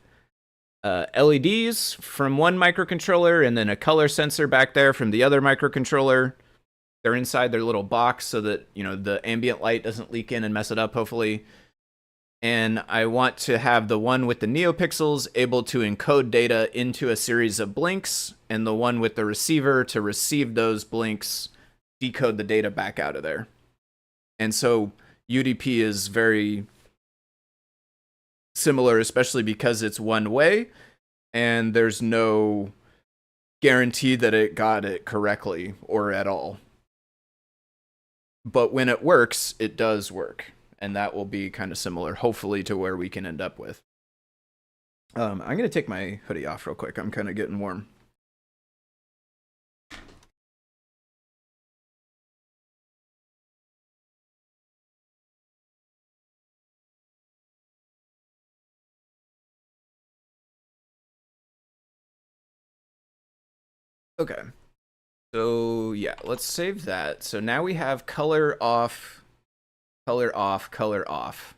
LEDs from one microcontroller and then a color sensor back there from the other microcontroller. They're inside their little box so that, you know, the ambient light doesn't leak in and mess it up, hopefully. And I want to have the one with the neopixels able to encode data into a series of blinks, and the one with the receiver to receive those blinks, decode the data back out of there. And so UDP is very similar, especially because it's one way, and there's no guarantee that it got it correctly or at all. But when it works, it does work. And that will be kind of similar, hopefully, to where we can end up with. I'm going to take my hoodie off real quick. I'm kind of getting warm. Okay. So, yeah, let's save that. So now we have color off, color off, color off.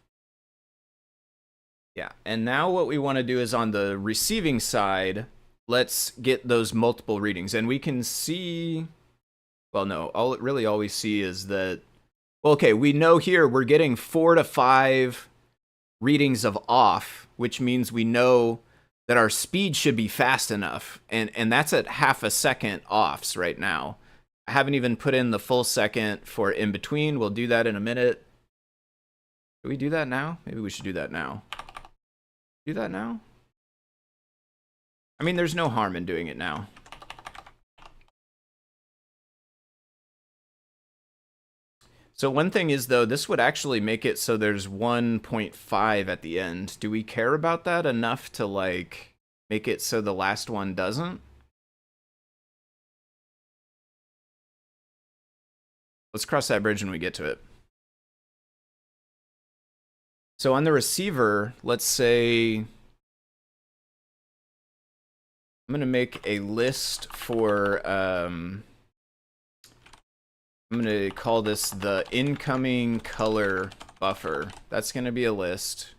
Yeah, and now what we want to do is on the receiving side, let's get those multiple readings. And we can see, well, no, all we see is that, well, okay, we know here we're getting 4 to 5 readings of off, which means we know that our speed should be fast enough. And that's at half a second offs right now. I haven't even put in the full second for in between. We'll do that in a minute. Do we do that now? Maybe we should do that now. Do that now? I mean, there's no harm in doing it now. So one thing is, though, this would actually make it so there's 1.5 at the end. Do we care about that enough to, like, make it so the last one doesn't? Let's cross that bridge when we get to it. So on the receiver, let's say I'm going to make a list for, I'm going to call this the incoming color buffer. That's going to be a list.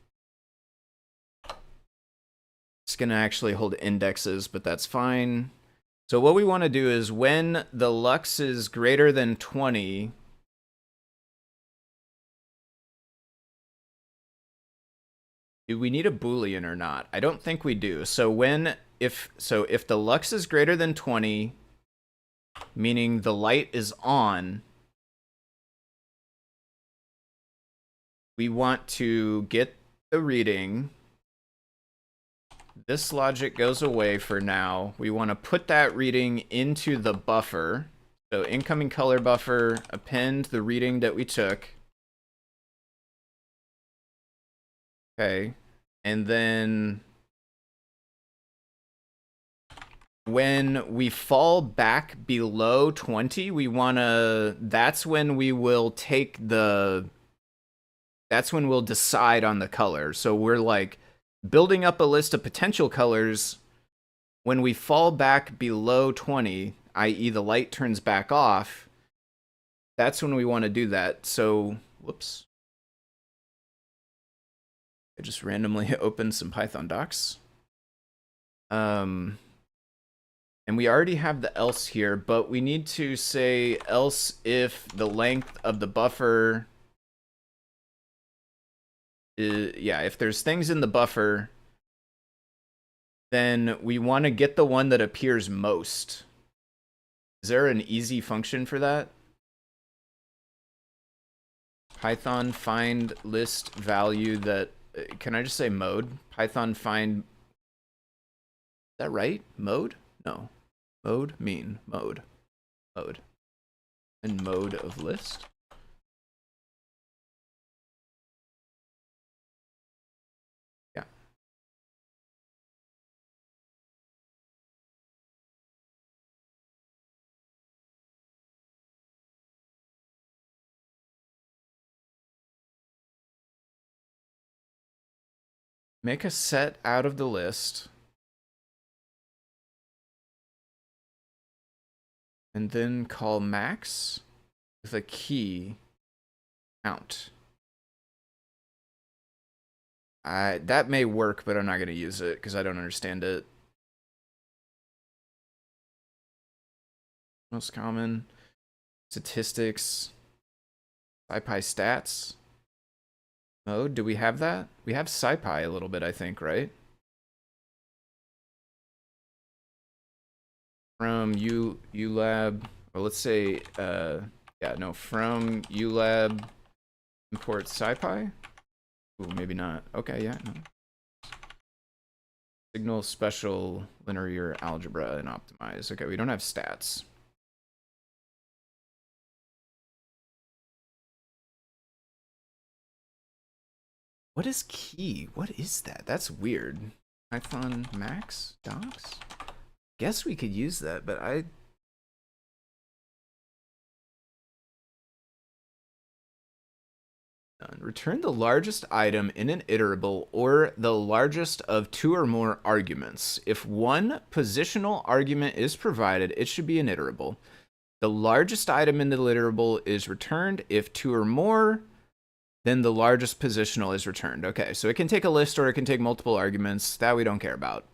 It's going to actually hold indexes, but that's fine. So what we want to do is when the lux is greater than 20, do we need a Boolean or not? I don't think we do. So if the lux is greater than 20, meaning the light is on, we want to get the reading. This logic goes away for now. We want to put that reading into the buffer. So incoming color buffer, append the reading that we took. Okay. And then when we fall back below 20, we want to, that's when we will take the, that's when we'll decide on the color. So we're like building up a list of potential colors. When we fall back below 20, i.e. the light turns back off, that's when we want to do that. So, whoops. I just randomly opened some Python docs. And we already have the else here, but we need to say else if the length of the buffer yeah, if there's things in the buffer, then we want to get the one that appears most. Is there an easy function for that? Python find list value that, can I just say mode? Python find, is that right? Mode? No. Mode, mean, mode. Mode. And mode of list. Yeah. Make a set out of the list. And then call max with a key count. That may work, but I'm not going to use it because I don't understand it. Most common statistics, SciPy stats, mode. Do we have that? We have SciPy a little bit, I think, right? From ulab, or let's say, yeah, no, from ulab import SciPy. Ooh, maybe not. Okay, yeah, no. Signal special linear algebra and optimize. Okay, we don't have stats. What is key? What is that? That's weird. Python max docs? Guess we could use that, but return the largest item in an iterable or the largest of two or more arguments. If one positional argument is provided, it should be an iterable. The largest item in the iterable is returned. If two or more, then the largest positional is returned. Okay, so it can take a list or it can take multiple arguments. That we don't care about.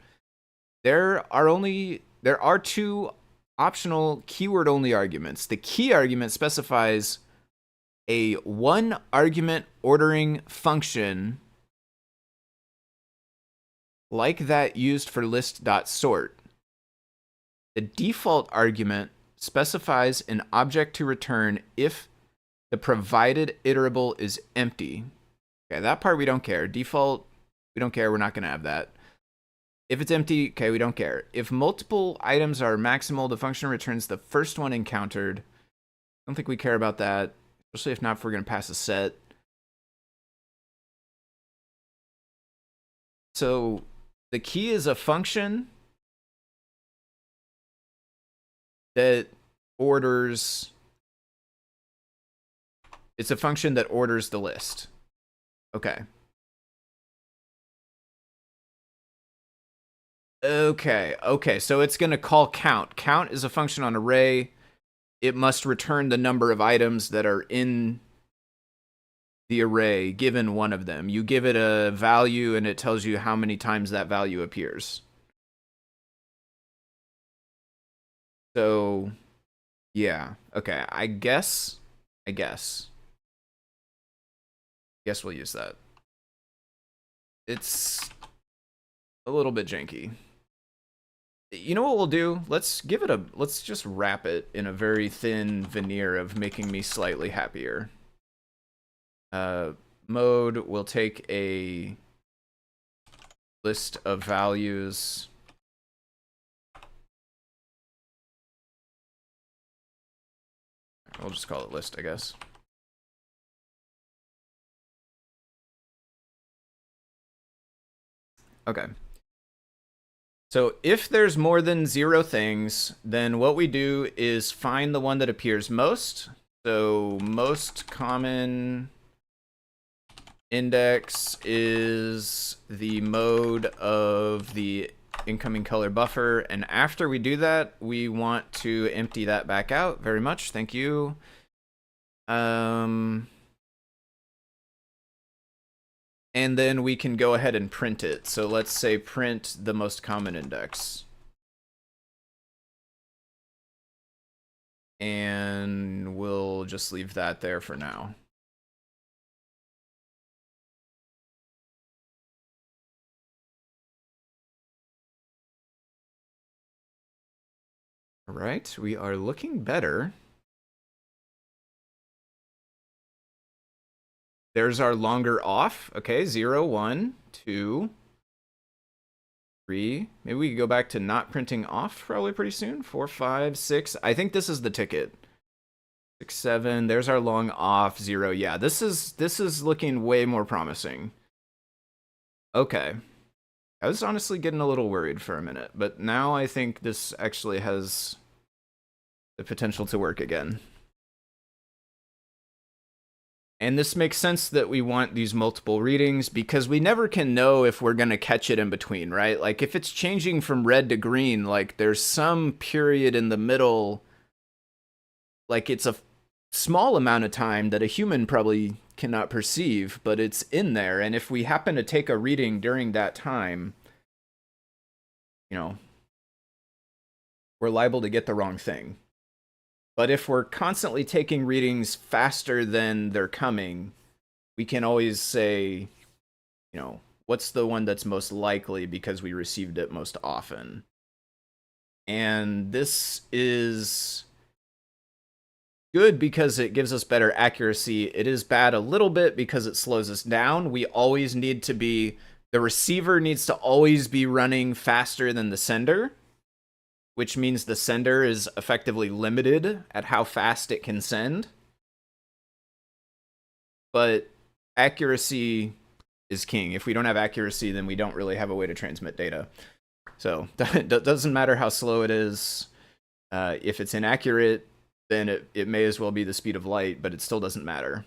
There are two optional keyword-only arguments. The key argument specifies a one argument ordering function like that used for list.sort. The default argument specifies an object to return if the provided iterable is empty. Okay, that part we don't care. Default, we don't care. We're not going to have that. If it's empty, okay, we don't care. If multiple items are maximal, the function returns the first one encountered. I don't think we care about that, especially if not if we're going to pass a set. So the key is a function that orders. It's a function that orders the list. Okay. Okay, so it's going to call count. Count is a function on array. It must return the number of items that are in the array given one of them. You give it a value and it tells you how many times that value appears. So, yeah. Okay, I guess we'll use that. It's a little bit janky. You know what we'll do? Let's just wrap it in a very thin veneer of making me slightly happier. Mode will take a list of values. We'll just call it list, I guess. Okay. So if there's more than 0 things, then what we do is find the one that appears most. So most common index is the mode of the incoming color buffer. And after we do that, we want to empty that back out. Very much. Thank you. And then we can go ahead and print it. So let's say print the most common index. And we'll just leave that there for now. right, we are looking better. There's our longer off. Okay, 0, 1, 2, 3. Maybe we could go back to not printing off probably pretty soon. 4, 5, 6. I think this is the ticket. 6, 7. There's our long off. 0. Yeah, this is looking way more promising. Okay. I was honestly getting a little worried for a minute, but now I think this actually has the potential to work again. And this makes sense that we want these multiple readings because we never can know if we're going to catch it in between, right? Like if it's changing from red to green, like there's some period in the middle, like it's a small amount of time that a human probably cannot perceive, but it's in there. And if we happen to take a reading during that time, you know, we're liable to get the wrong thing. But if we're constantly taking readings faster than they're coming, we can always say, you know, what's the one that's most likely because we received it most often. And this is good because it gives us better accuracy. It is bad a little bit because it slows us down. We always need to be, the receiver needs to always be running faster than the sender, which means the sender is effectively limited at how fast it can send. But accuracy is king. If we don't have accuracy, then we don't really have a way to transmit data. So it doesn't matter how slow it is. If it's inaccurate, then it may as well be the speed of light, but it still doesn't matter.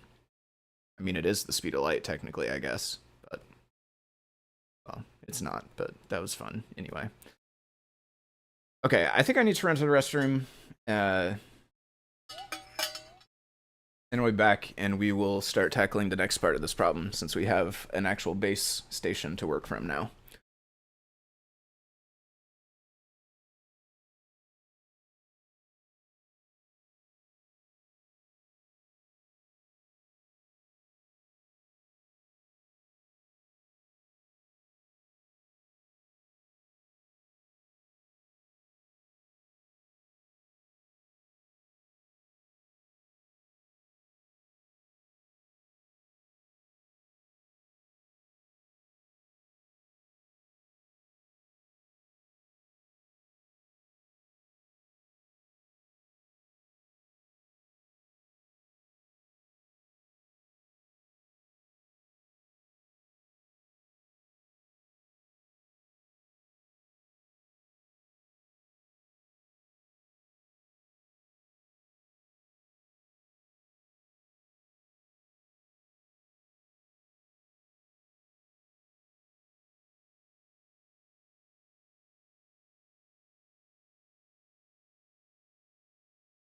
I mean, it is the speed of light, technically, I guess. But, well, it's not, but that was fun anyway. Okay, I think I need to run to the restroom. And we'll be back, and we will start tackling the next part of this problem, since we have an actual base station to work from now.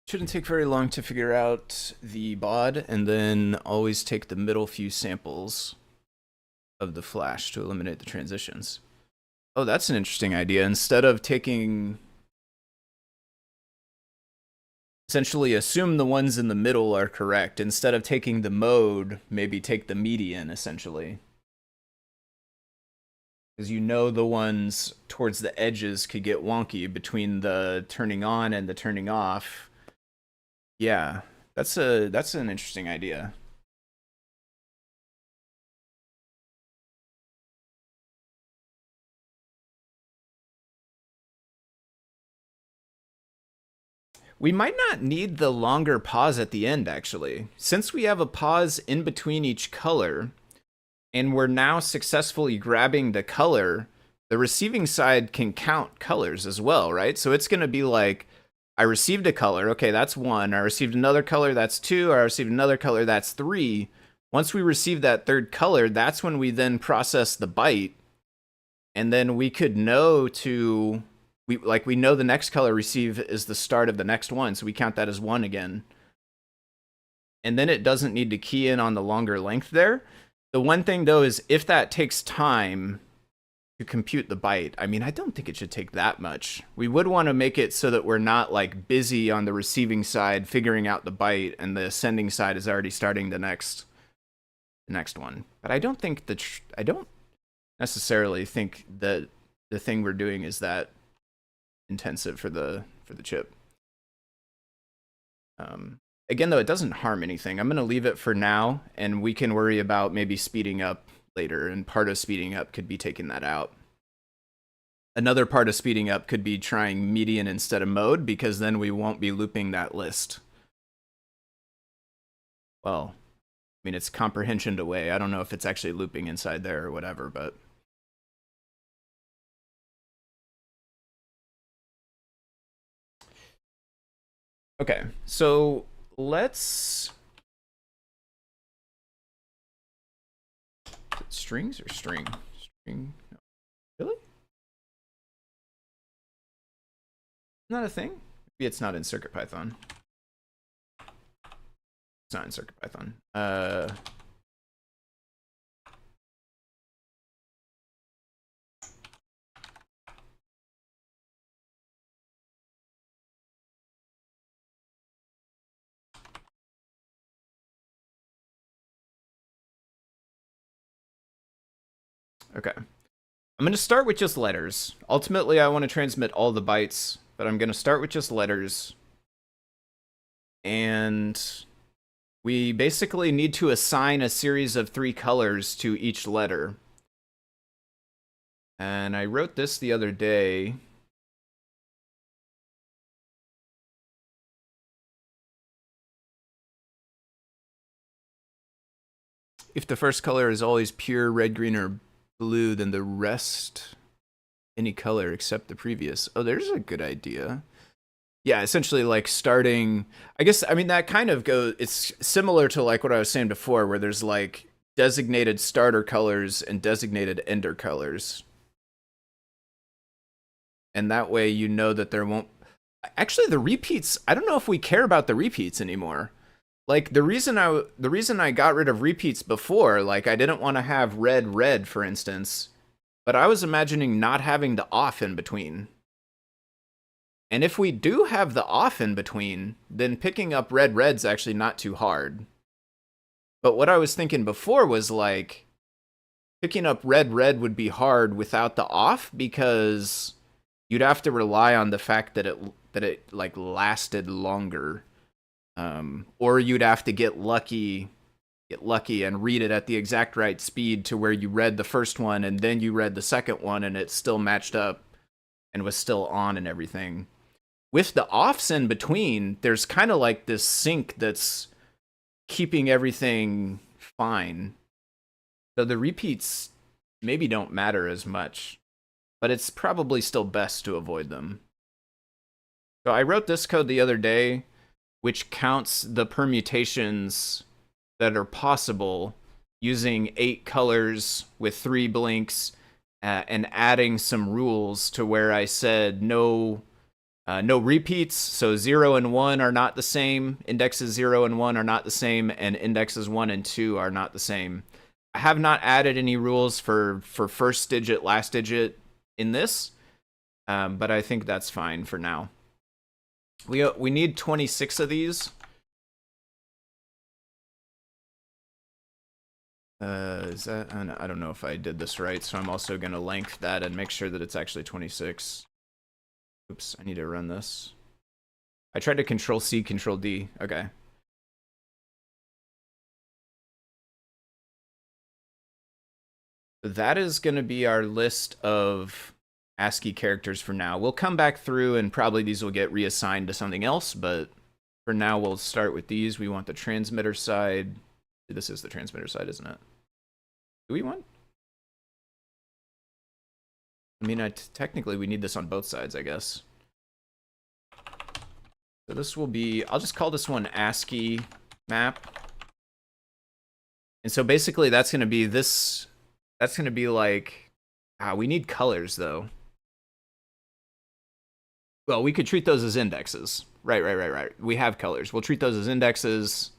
Shouldn't take very long to figure out the baud, and then always take the middle few samples of the flash to eliminate the transitions. Oh, that's an interesting idea. Instead of taking... essentially assume the ones in the middle are correct. Instead of taking the mode, maybe take the median, essentially. Because you know the ones towards the edges could get wonky between the turning on and the turning off. Yeah, that's an interesting idea. We might not need the longer pause at the end, actually. Since we have a pause in between each color, and we're now successfully grabbing the color, the receiving side can count colors as well, right? So it's going to be like, I received a color, okay, that's 1. I received another color, that's 2. I received another color, that's 3. Once we receive that third color, that's when we then process the byte. And then we could know to... we know the next color receive is the start of the next one, so we count that as 1 again. And then it doesn't need to key in on the longer length there. The one thing, though, is if that takes time to compute the byte, I mean, I don't think it should take that much. We would want to make it so that we're not like busy on the receiving side figuring out the byte, and the sending side is already starting the next one. But I don't think I don't necessarily think that the thing we're doing is that intensive for the chip. Again, though, it doesn't harm anything. I'm going to leave it for now, and we can worry about maybe speeding up later, and part of speeding up could be taking that out. Another part of speeding up could be trying median instead of mode, because then we won't be looping that list. Well, I mean, it's comprehensioned away. I don't know if it's actually looping inside there or whatever, but... Okay, so let's... Strings or string? String? No. Really? Not a thing? Maybe it's not in CircuitPython. It's not in CircuitPython. Okay. I'm going to start with just letters. Ultimately, I want to transmit all the bytes, but I'm going to start with just letters. And we basically need to assign a series of 3 colors to each letter. And I wrote this the other day. If the first color is always pure red, green, or blue, then the rest any color except the previous. Oh, there's a good idea. Yeah, essentially like starting, I guess, I mean, that kind of goes, it's similar to like what I was saying before, where there's like designated starter colors and designated ender colors. And that way you know that there won't, actually the repeats, I don't know if we care about the repeats anymore. Like the reason I got rid of repeats before, like I didn't want to have red, red, for instance, but I was imagining not having the off in between. And if we do have the off in between, then picking up red, red's actually not too hard. But what I was thinking before was like, picking up red, red would be hard without the off, because you'd have to rely on the fact that it like lasted longer. Or you'd have to get lucky and read it at the exact right speed to where you read the first one and then you read the second one and it still matched up and was still on and everything. With the offs in between, there's kind of like this sync that's keeping everything fine. So the repeats maybe don't matter as much, but it's probably still best to avoid them. So I wrote this code the other day, which counts the permutations that are possible using 8 colors with 3 blinks, and adding some rules to where I said no repeats. So 0 and 1 are not the same. Indexes 0 and 1 are not the same, and indexes 1 and 2 are not the same. I have not added any rules for first digit, last digit in this, but I think that's fine for now. We need 26 of these. Is that, I don't know if I did this right, so I'm also going to length that and make sure that it's actually 26. Oops, I need to run this. I tried to Control C, Control D. Okay. That is going to be our list of ASCII characters for now. We'll come back through and probably these will get reassigned to something else, but for now we'll start with these. We want the transmitter side. This is the transmitter side, isn't it? Do we want? I mean, technically we need this on both sides, I guess. So this will be, I'll just call this one ASCII map. And so basically that's going to be this, that's going to be like, we need colors though. Well, we could treat those as indexes. Right. We have colors. We'll treat those as indexes.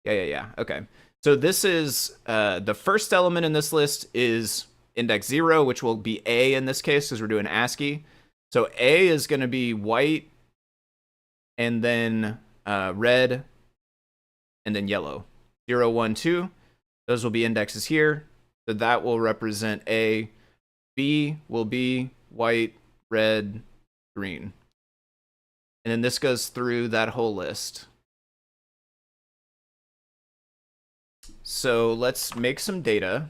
Yeah. Okay. So this is, the first element in this list is index 0, which will be A in this case, because we're doing ASCII. So A is going to be white, and then red, and then yellow. 0, 1, 2. Those will be indexes here. So that will represent A. B will be white, red, green. And then this goes through that whole list. so let's make some data.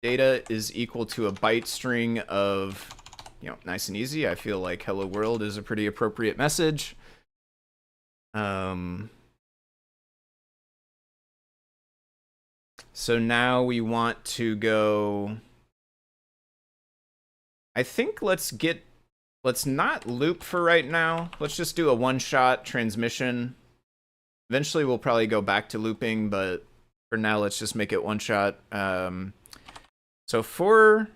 Data is equal to a byte string of, nice and easy. I feel like hello world is a pretty appropriate message. So now we want to go, I think let's not loop for right now. Let's just do a one-shot transmission. Eventually we'll probably go back to looping, but for now let's just make it one shot. So for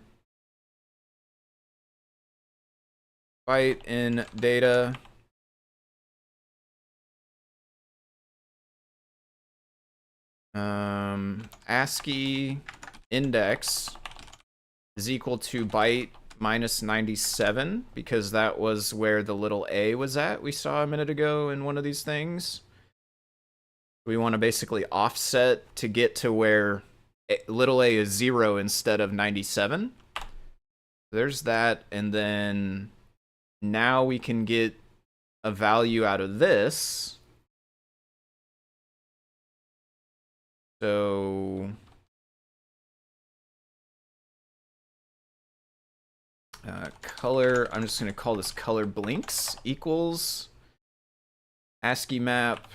byte in data, ASCII index is equal to byte minus 97, because that was where the little a was at we saw a minute ago in one of these things. We want to basically offset to get to where little a is 0 instead of 97. There's that, and then now we can get a value out of this. So color, I'm just going to call this color blinks equals ASCII map,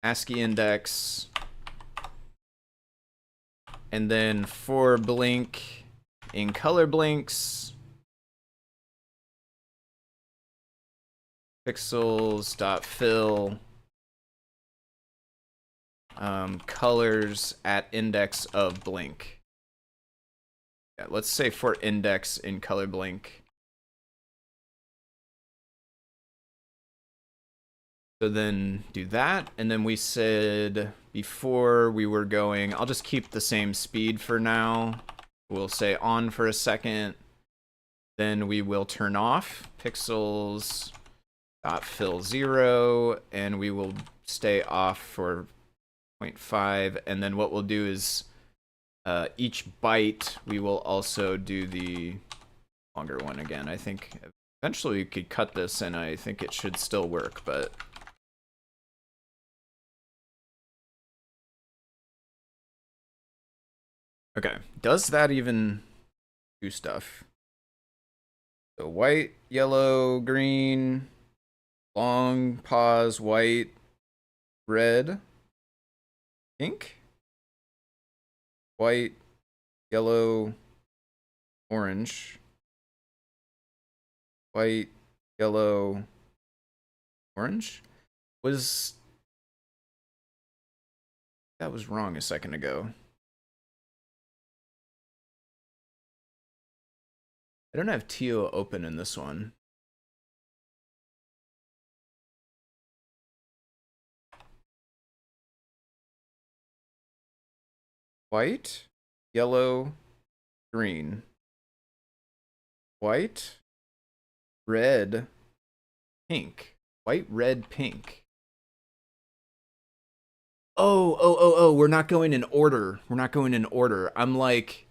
ASCII index, and then for blink in color blinks, pixels dot fill colors at index of blink. Yeah, let's say for index in color blink. So then do that, and then we said before we were going, I'll just keep the same speed for now. We'll say on for a second, then we will turn off pixels dot fill 0, and we will stay off for 0.5, and then what we'll do is each byte we will also do the longer one again. I think eventually we could cut this and I think it should still work, but okay, does that even do stuff? So white, yellow, green, long pause, white, red, pink, white, yellow, orange, white, yellow, orange. That was wrong a second ago. I don't have TO open in this one. White, yellow, green. White, red, pink. White, red, pink. Oh, we're not going in order. We're not going in order. I'm like,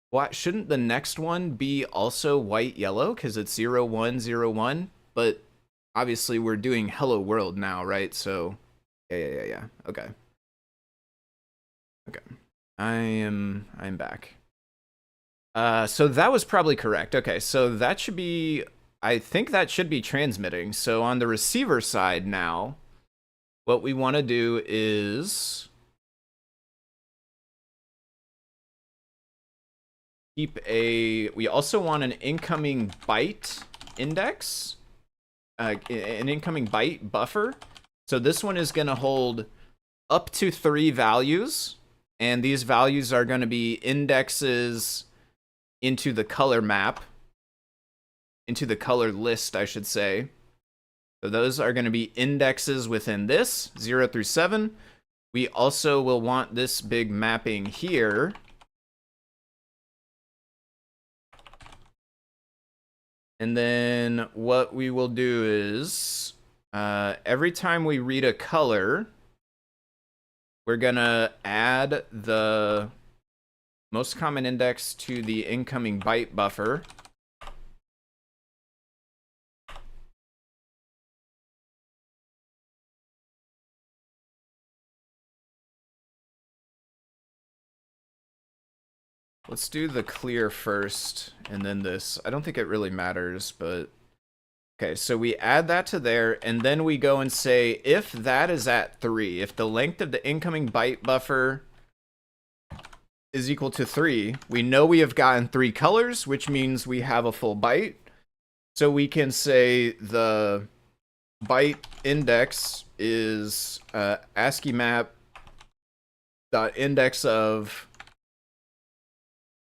what? Shouldn't the next one be also white, yellow? Because it's 0, 1, 0, 1. But obviously we're doing hello world now, right? So, yeah. Okay. I'm back. So that was probably correct. Okay, so that should be, I think that should be transmitting. So on the receiver side now, what we want to do is we also want an incoming byte index, an incoming byte buffer. So this one is going to hold up to 3 values, and these values are going to be indexes into the color map, into the color list, I should say. So those are going to be indexes within this, 0 through 7. We also will want this big mapping here. And then what we will do is, every time we read a color, we're going to add the most common index to the incoming byte buffer. let's do the clear first, and then this. I don't think it really matters, but okay, so we add that to there, and then we go and say if that is at 3, if the length of the incoming byte buffer is equal to 3, we know we have gotten 3 colors, which means we have a full byte. So we can say the byte index is ASCII map dot index of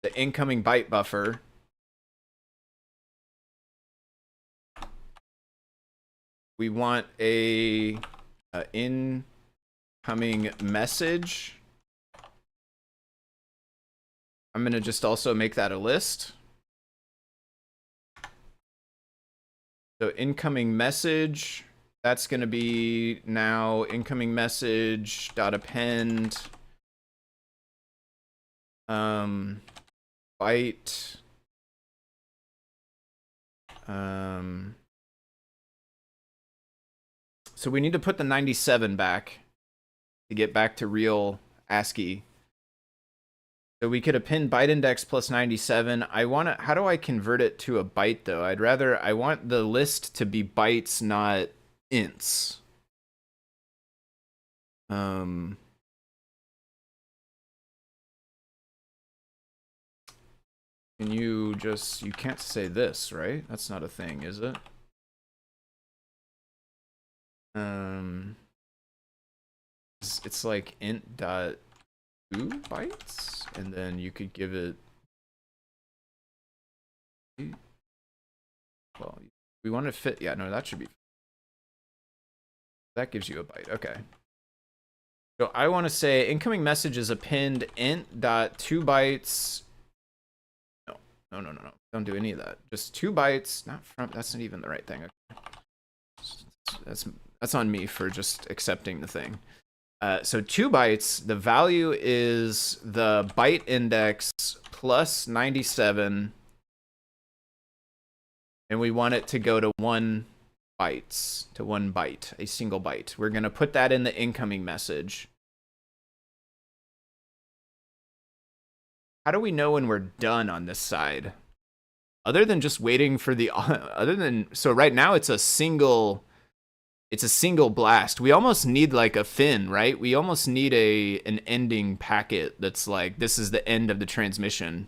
the incoming byte buffer. We want a incoming message. I'm going to just also make that a list. So incoming message, that's going to be now incoming message dot append byte so we need to put the 97 back to get back to real ASCII. So we could append byte index plus 97. How do I convert it to a byte though? I want the list to be bytes, not ints. Can you can't say this, right? That's not a thing, is it? It's like int dot 2 bytes, and then you could give it, well, we want to fit, yeah, no, that should be, that gives you a byte. Okay, so I want to say incoming message is append int dot 2 bytes. No, don't do any of that, just 2 bytes, not from, that's not even the right thing. Okay. That's on me for just accepting the thing. So 2 bytes, the value is the byte index plus 97, and we want it to go to 1 byte, a single byte. We're going to put that in the incoming message. How do we know when we're done on this side? Other than just waiting for the, so right now it's a single blast. We almost need like a fin, right? We almost need an ending packet that's like, this is the end of the transmission.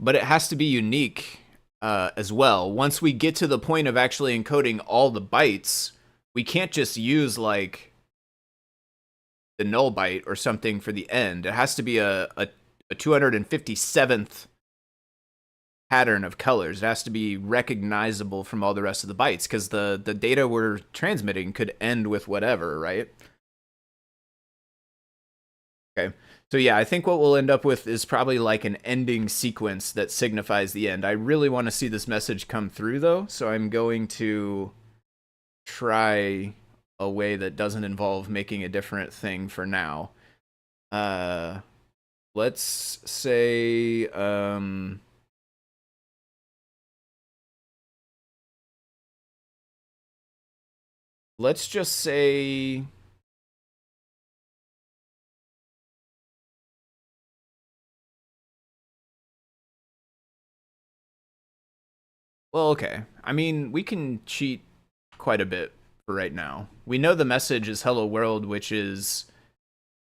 But it has to be unique as well. Once we get to the point of actually encoding all the bytes, we can't just use like the null byte or something for the end. It has to be a 257th pattern of colors. It has to be recognizable from all the rest of the bytes, because the data we're transmitting could end with whatever, right? Okay, so yeah, I think what we'll end up with is probably like an ending sequence that signifies the end. I really want to see this message come through though, so I'm going to try a way that doesn't involve making a different thing for now. Let's say, let's just say, well, okay. I mean, we can cheat quite a bit for right now. We know the message is hello world, which is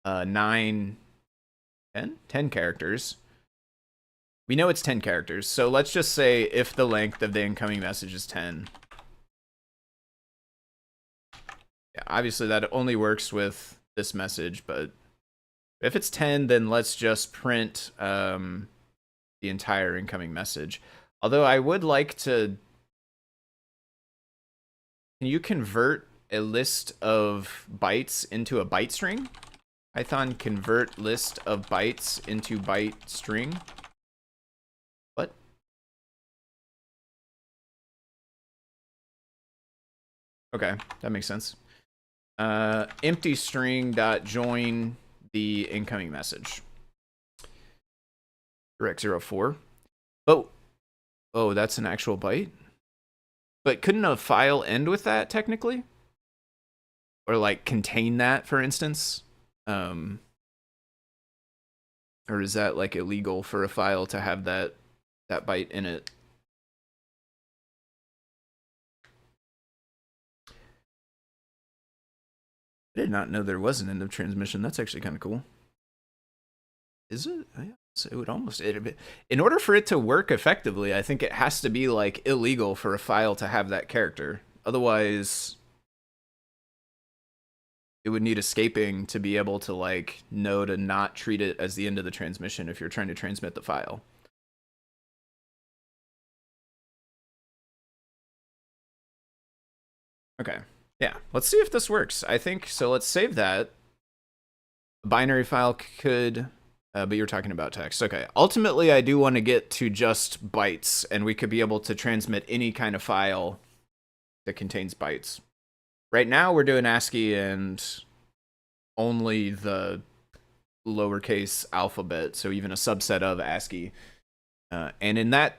10 characters. We know it's 10 characters, so let's just say if the length of the incoming message is 10. Yeah, obviously that only works with this message, but if it's 10, then let's just print the entire incoming message. Although I would like to... Can you convert a list of bytes into a byte string? Python convert list of bytes into byte string. What? Okay, that makes sense. Empty string dot join the incoming message. Direct 04. Oh, that's an actual byte? But couldn't a file end with that technically? Or like contain that, for instance? Or is that like illegal for a file to have that byte in it? I did not know there was an end of transmission. That's actually kind of cool. Is it? Yeah, so it would almost. In order for it to work effectively, I think it has to be like illegal for a file to have that character. Otherwise, it would need escaping to be able to like know to not treat it as the end of the transmission if you're trying to transmit the file. Okay. Yeah. Let's see if this works. I think so. Let's save that. A binary file could, but you're talking about text. Okay. Ultimately, I do want to get to just bytes, and we could be able to transmit any kind of file that contains bytes. Right now, we're doing ASCII and only the lowercase alphabet, so even a subset of ASCII. And in that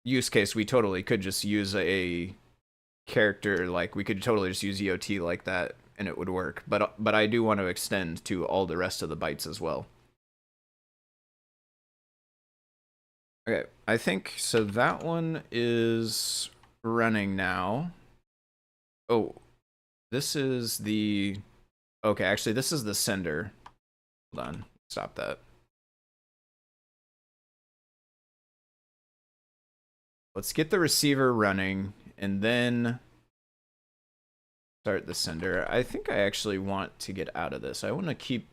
use case, we totally could just use a character, like we could totally just use EOT like that and it would work. But I do want to extend to all the rest of the bytes as well. Okay, I think so. That one is running now. Oh, this is the. Okay, actually, this is the sender. Hold on, stop that. Let's get the receiver running and then start the sender. I think I actually want to get out of this. I want to keep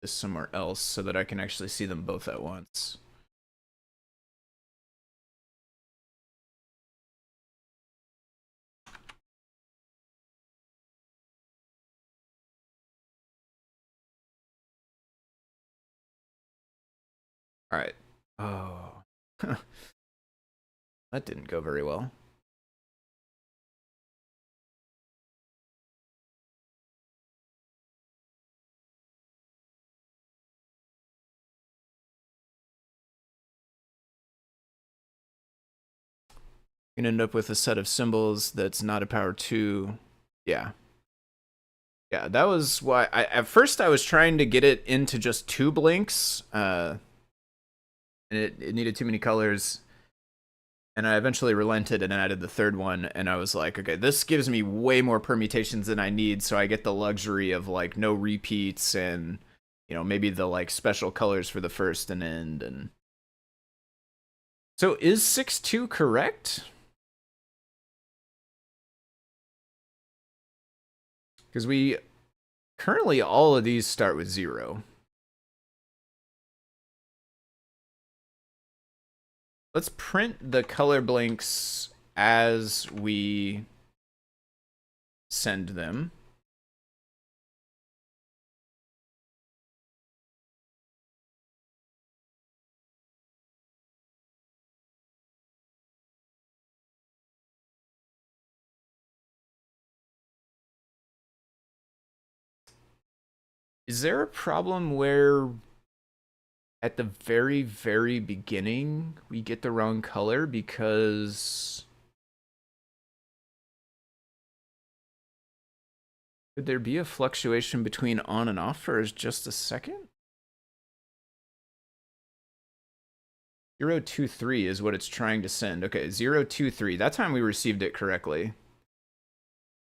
this somewhere else so that I can actually see them both at once. All right. Oh. That didn't go very well. You can end up with a set of symbols that's not a power 2. Yeah. Yeah, that was why at first I was trying to get it into just 2 blinks. And it needed too many colors. And I eventually relented and added the third one, and I was like, okay, this gives me way more permutations than I need, so I get the luxury of like no repeats and maybe the like special colors for the first and end. And so is 6-2 correct? Because we currently all of these start with 0. Let's print the color blinks as we send them. Is there a problem where at the very, very beginning we get the wrong color because could there be a fluctuation between on and off for just a second? 023 is what it's trying to send. Okay, 023. That time we received it correctly.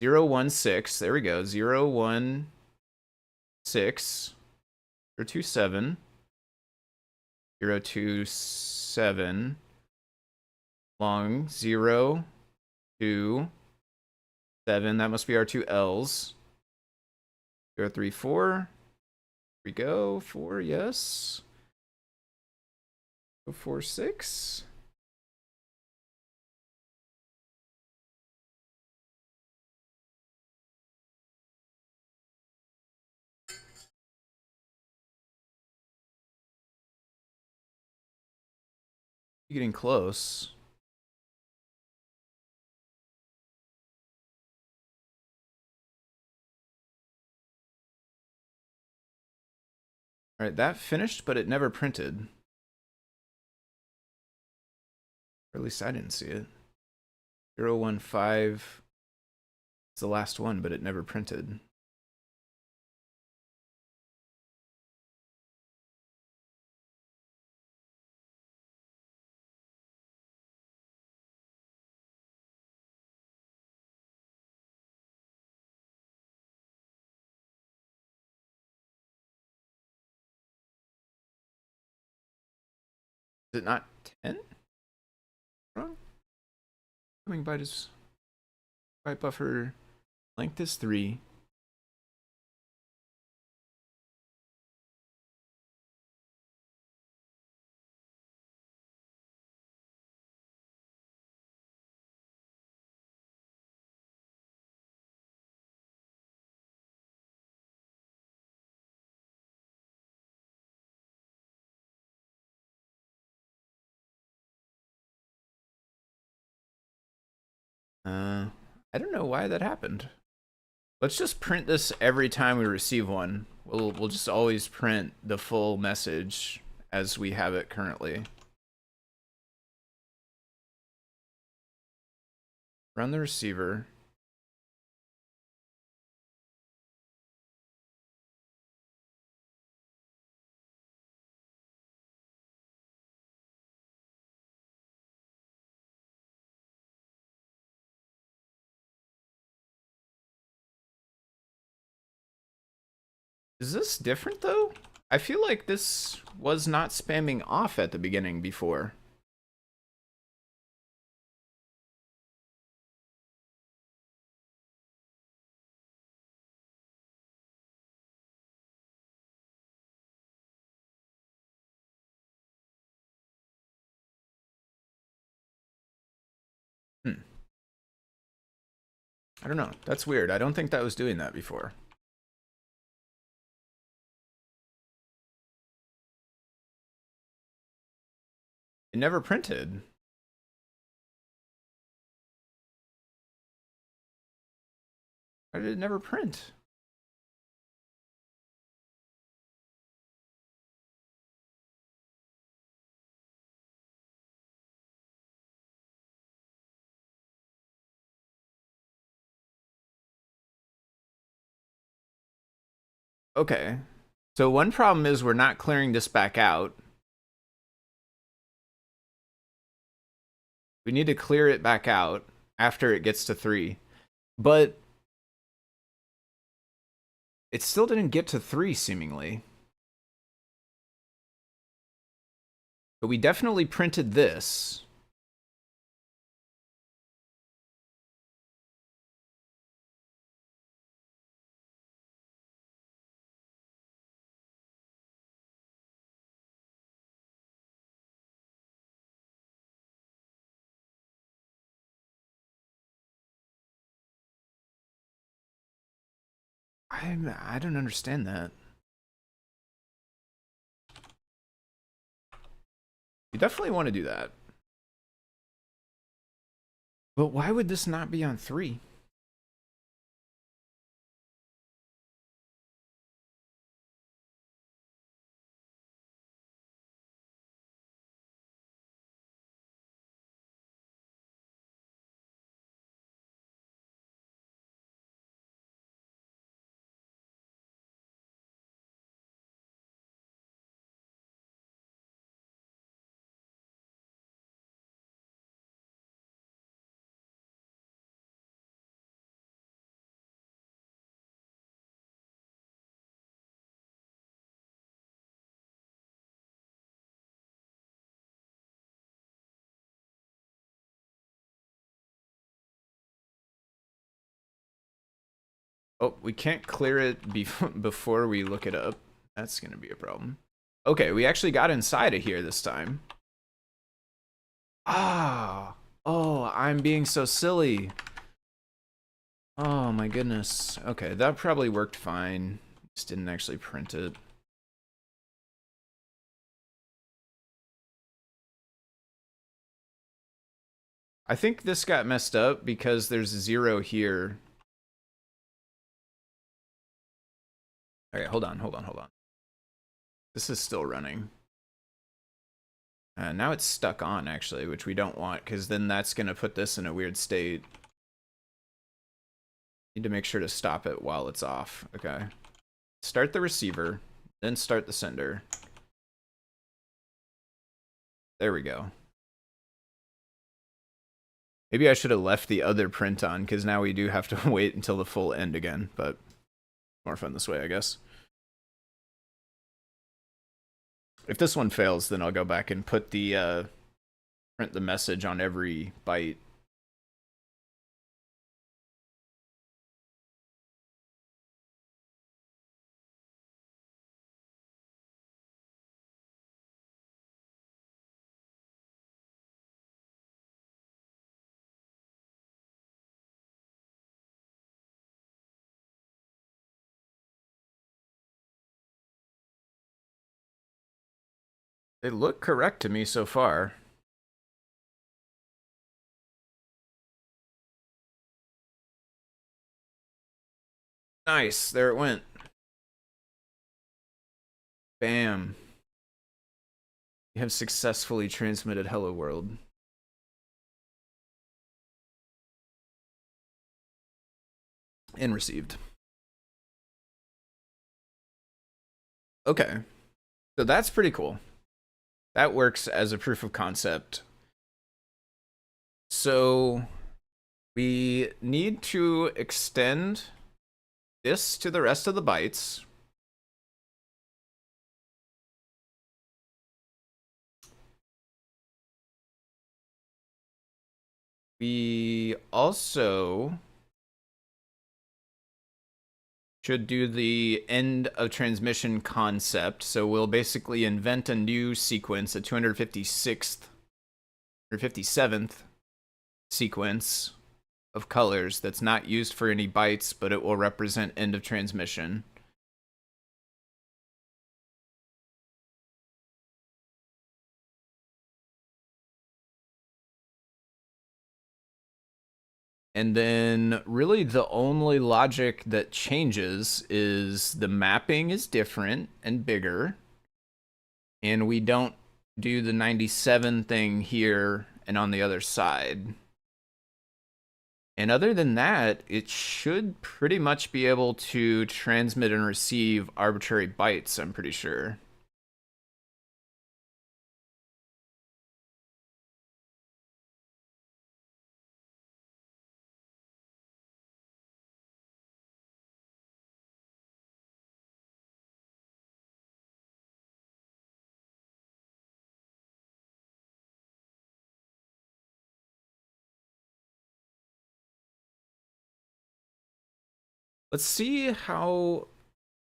016. There we go. 016. 027. 027. Long 0, 2, 7. That must be our 2 L's. 034. Here we go. 4, yes. 046. You're getting close. All right, that finished, but it never printed. Or at least I didn't see it. 015. It's the last one, but it never printed. Is it not 10? Wrong? Coming byte is byte buffer length is 3. I don't know why that happened. Let's just print this every time we receive one. We'll just always print the full message as we have it currently. Run the receiver. Is this different though? I feel like this was not spamming off at the beginning before. I don't know. That's weird. I don't think that was doing that before. It never printed. Why did it never print? Okay. So one problem is we're not clearing this back out. We need to clear it back out after it gets to 3. But it still didn't get to 3, seemingly. But we definitely printed this. I don't understand that. You definitely want to do that. But why would this not be on 3? Oh, we can't clear it before we look it up. That's going to be a problem. Okay, we actually got inside of here this time. Ah. Oh, I'm being so silly. Oh my goodness. Okay, that probably worked fine. Just didn't actually print it. I think this got messed up because there's 0 here. Okay, hold on. This is still running. Now it's stuck on, actually, which we don't want, because then that's going to put this in a weird state. Need to make sure to stop it while it's off. Okay. Start the receiver, then start the sender. There we go. Maybe I should have left the other print on, because now we do have to wait until the full end again, but more fun this way, I guess. If this one fails, then I'll go back and put the print the message on every byte. They look correct to me so far. Nice, there it went. Bam. You have successfully transmitted Hello World. And received. Okay. So that's pretty cool. That works as a proof of concept. So we need to extend this to the rest of the bytes. We also should do the end of transmission concept. So we'll basically invent a new sequence, a 256th or 57th sequence of colors that's not used for any bytes, but it will represent end of transmission. And then really the only logic that changes is the mapping is different and bigger. And we don't do the 97 thing here and on the other side. And other than that, it should pretty much be able to transmit and receive arbitrary bytes, I'm pretty sure. Let's see how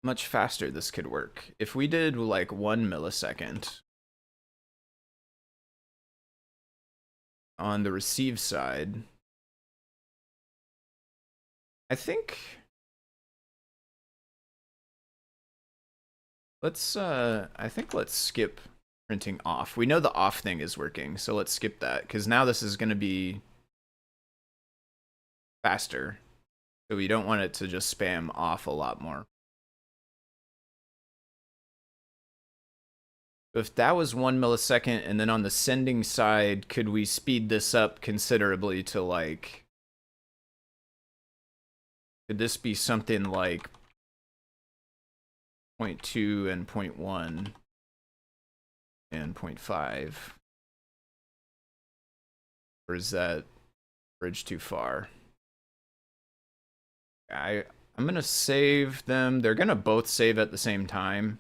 much faster this could work. If we did like 1 millisecond on the receive side, I think let's skip printing off. We know the off thing is working, so let's skip that, because now this is going to be faster. So we don't want it to just spam off a lot more. If that was 1 millisecond, and then on the sending side, could we speed this up considerably to like, could this be something like 0.2 and 0.1 and 0.5? Or is that bridge too far? I'm gonna save them. They're gonna both save at the same time.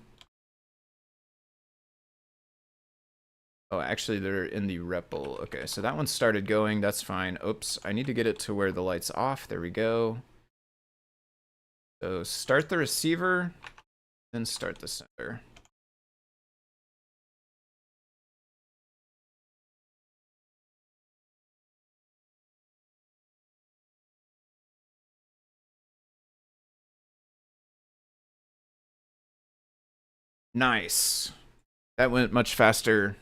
Oh, actually, they're in the REPL. Okay, so that one started going. That's fine. Oops, I need to get it to where the light's off. There we go. So start the receiver, then start the sender. Nice. That went much faster.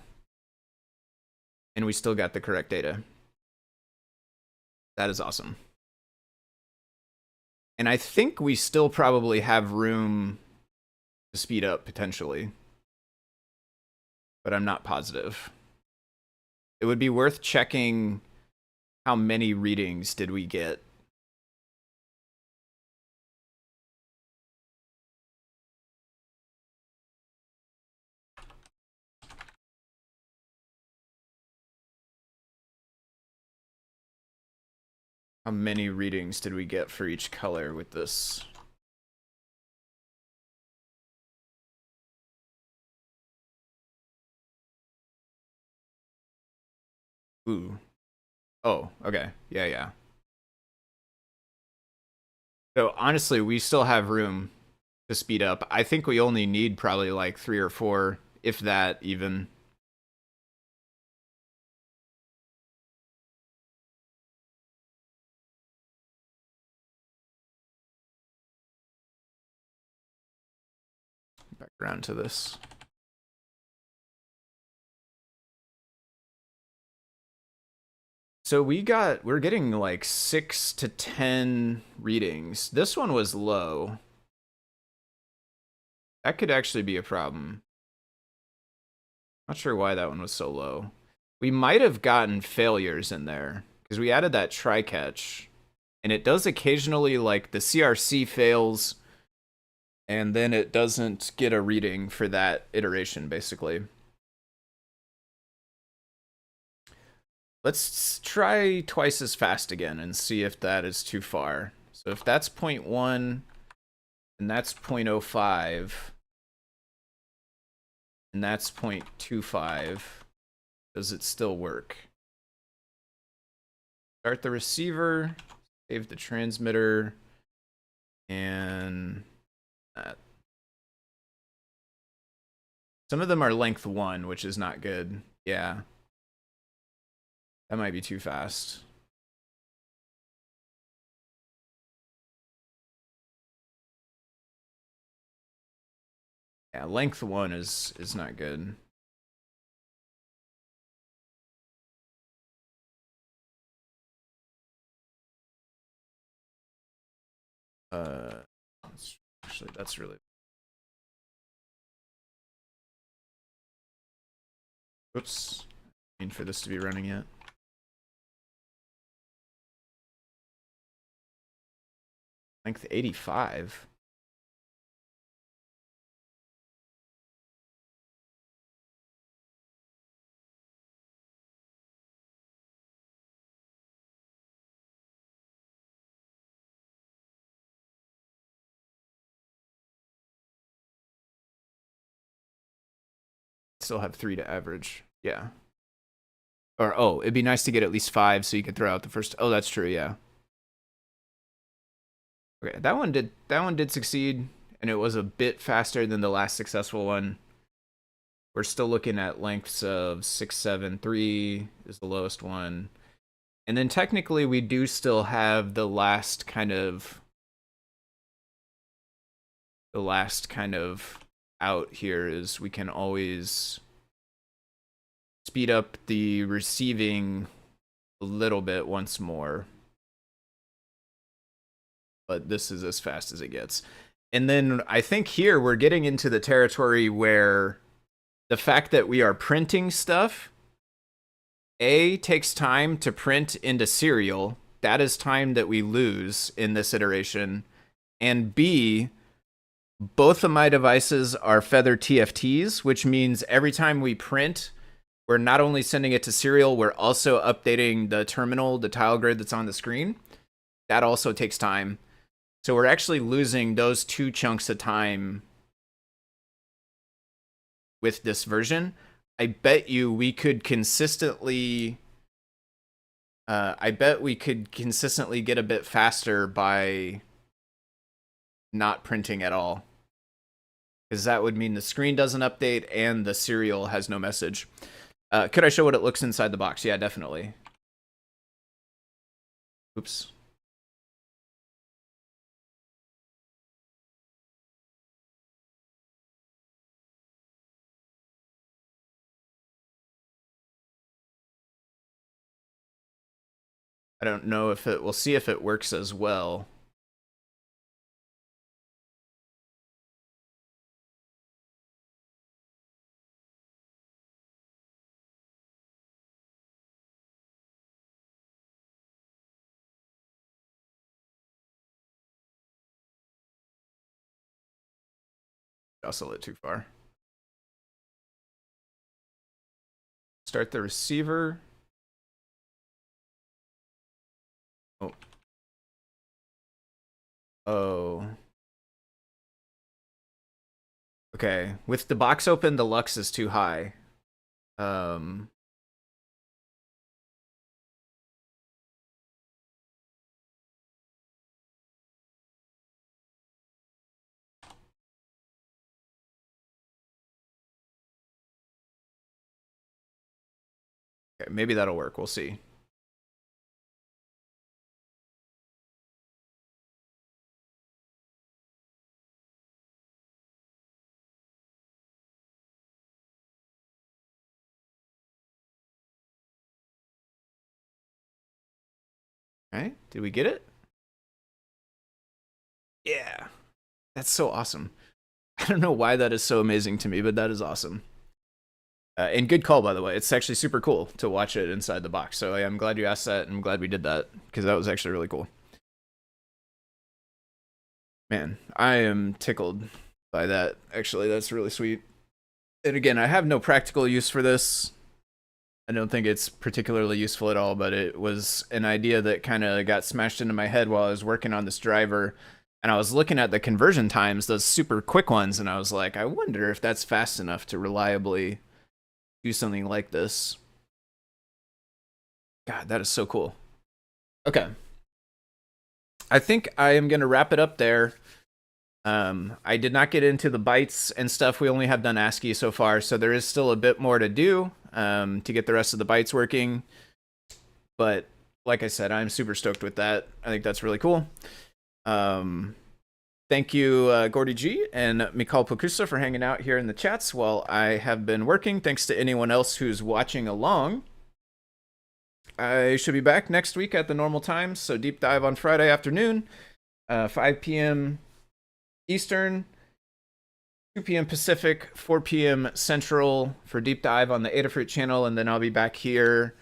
And we still got the correct data. That is awesome. And I think we still probably have room to speed up potentially. But I'm not positive. it would be worth checking how many readings did we get. How many readings did we get for each color with this? Ooh. Oh, okay. Yeah, yeah. So honestly, we still have room to speed up. I think we only need probably like 3 or 4, if that even. Back around to this. So we're getting like 6 to 10 readings. This one was low. That could actually be a problem. Not sure why that one was so low. We might have gotten failures in there because we added that try catch, and it does occasionally, like, the CRC fails and then it doesn't get a reading for that iteration, basically. Let's try twice as fast again and see if that is too far. So if that's 0.1 and that's 0.05 and that's 0.25, does it still work? Start the receiver, save the transmitter, and that. Some of them are length 1, which is not good. Yeah. That might be too fast. Yeah, length 1 is not good. Actually, that's really. Oops. I mean for this to be running yet. Length 85. Still have 3 to average. Yeah. Or, oh, it'd be nice to get at least 5 so you could throw out the first. Oh, that's true, yeah. Okay, that one did succeed, and it was a bit faster than the last successful one. We're still looking at lengths of 673 is the lowest one. And then technically we do still have the last kind of out here is we can always speed up the receiving a little bit once more. But this is as fast as it gets. And then I think here we're getting into the territory where the fact that we are printing stuff, A, takes time to print into serial. That is time that we lose in this iteration. And B, both of my devices are Feather TFTs, which means every time we print, we're not only sending it to serial, we're also updating the terminal, the tile grid that's on the screen. That also takes time. So we're actually losing those 2 chunks of time with this version. I bet you we could consistently get a bit faster by not printing at all. Because that would mean the screen doesn't update and the serial has no message. Could I show what it looks inside the box? Yeah, definitely. Oops. I don't know if we'll see if it works as well. Jostle it too far. Start the receiver. Oh. Oh. Okay. With the box open, the lux is too high. Okay, maybe that'll work. We'll see. Okay, did we get it? Yeah. That's so awesome. I don't know why that is so amazing to me, but that is awesome. And good call, by the way. It's actually super cool to watch it inside the box. So I'm glad you asked that, and I'm glad we did that, because that was actually really cool. Man, I am tickled by that. Actually, that's really sweet. And again, I have no practical use for this. I don't think it's particularly useful at all, but it was an idea that kind of got smashed into my head while I was working on this driver. And I was looking at the conversion times, those super quick ones, and I was like, I wonder if that's fast enough to reliably do something like this. God, that is so cool. Okay. I think I am going to wrap it up there. I did not get into the bytes and stuff. We only have done ASCII so far, so there is still a bit more to do to get the rest of the bytes working. But like I said, I'm super stoked with that. I think that's really cool. Thank you, Gordy G and Mikhail Pokusa for hanging out here in the chats while I have been working. Thanks to anyone else who's watching along. I should be back next week at the normal time, so deep dive on Friday afternoon, 5 p.m. Eastern, 2 p.m. Pacific, 4 p.m. Central for deep dive on the Adafruit channel, and then I'll be back here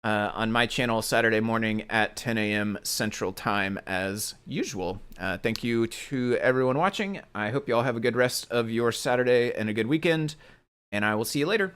on my channel Saturday morning at 10 a.m. Central Time as usual. Thank you to everyone watching. I hope you all have a good rest of your Saturday and a good weekend, and I will see you later.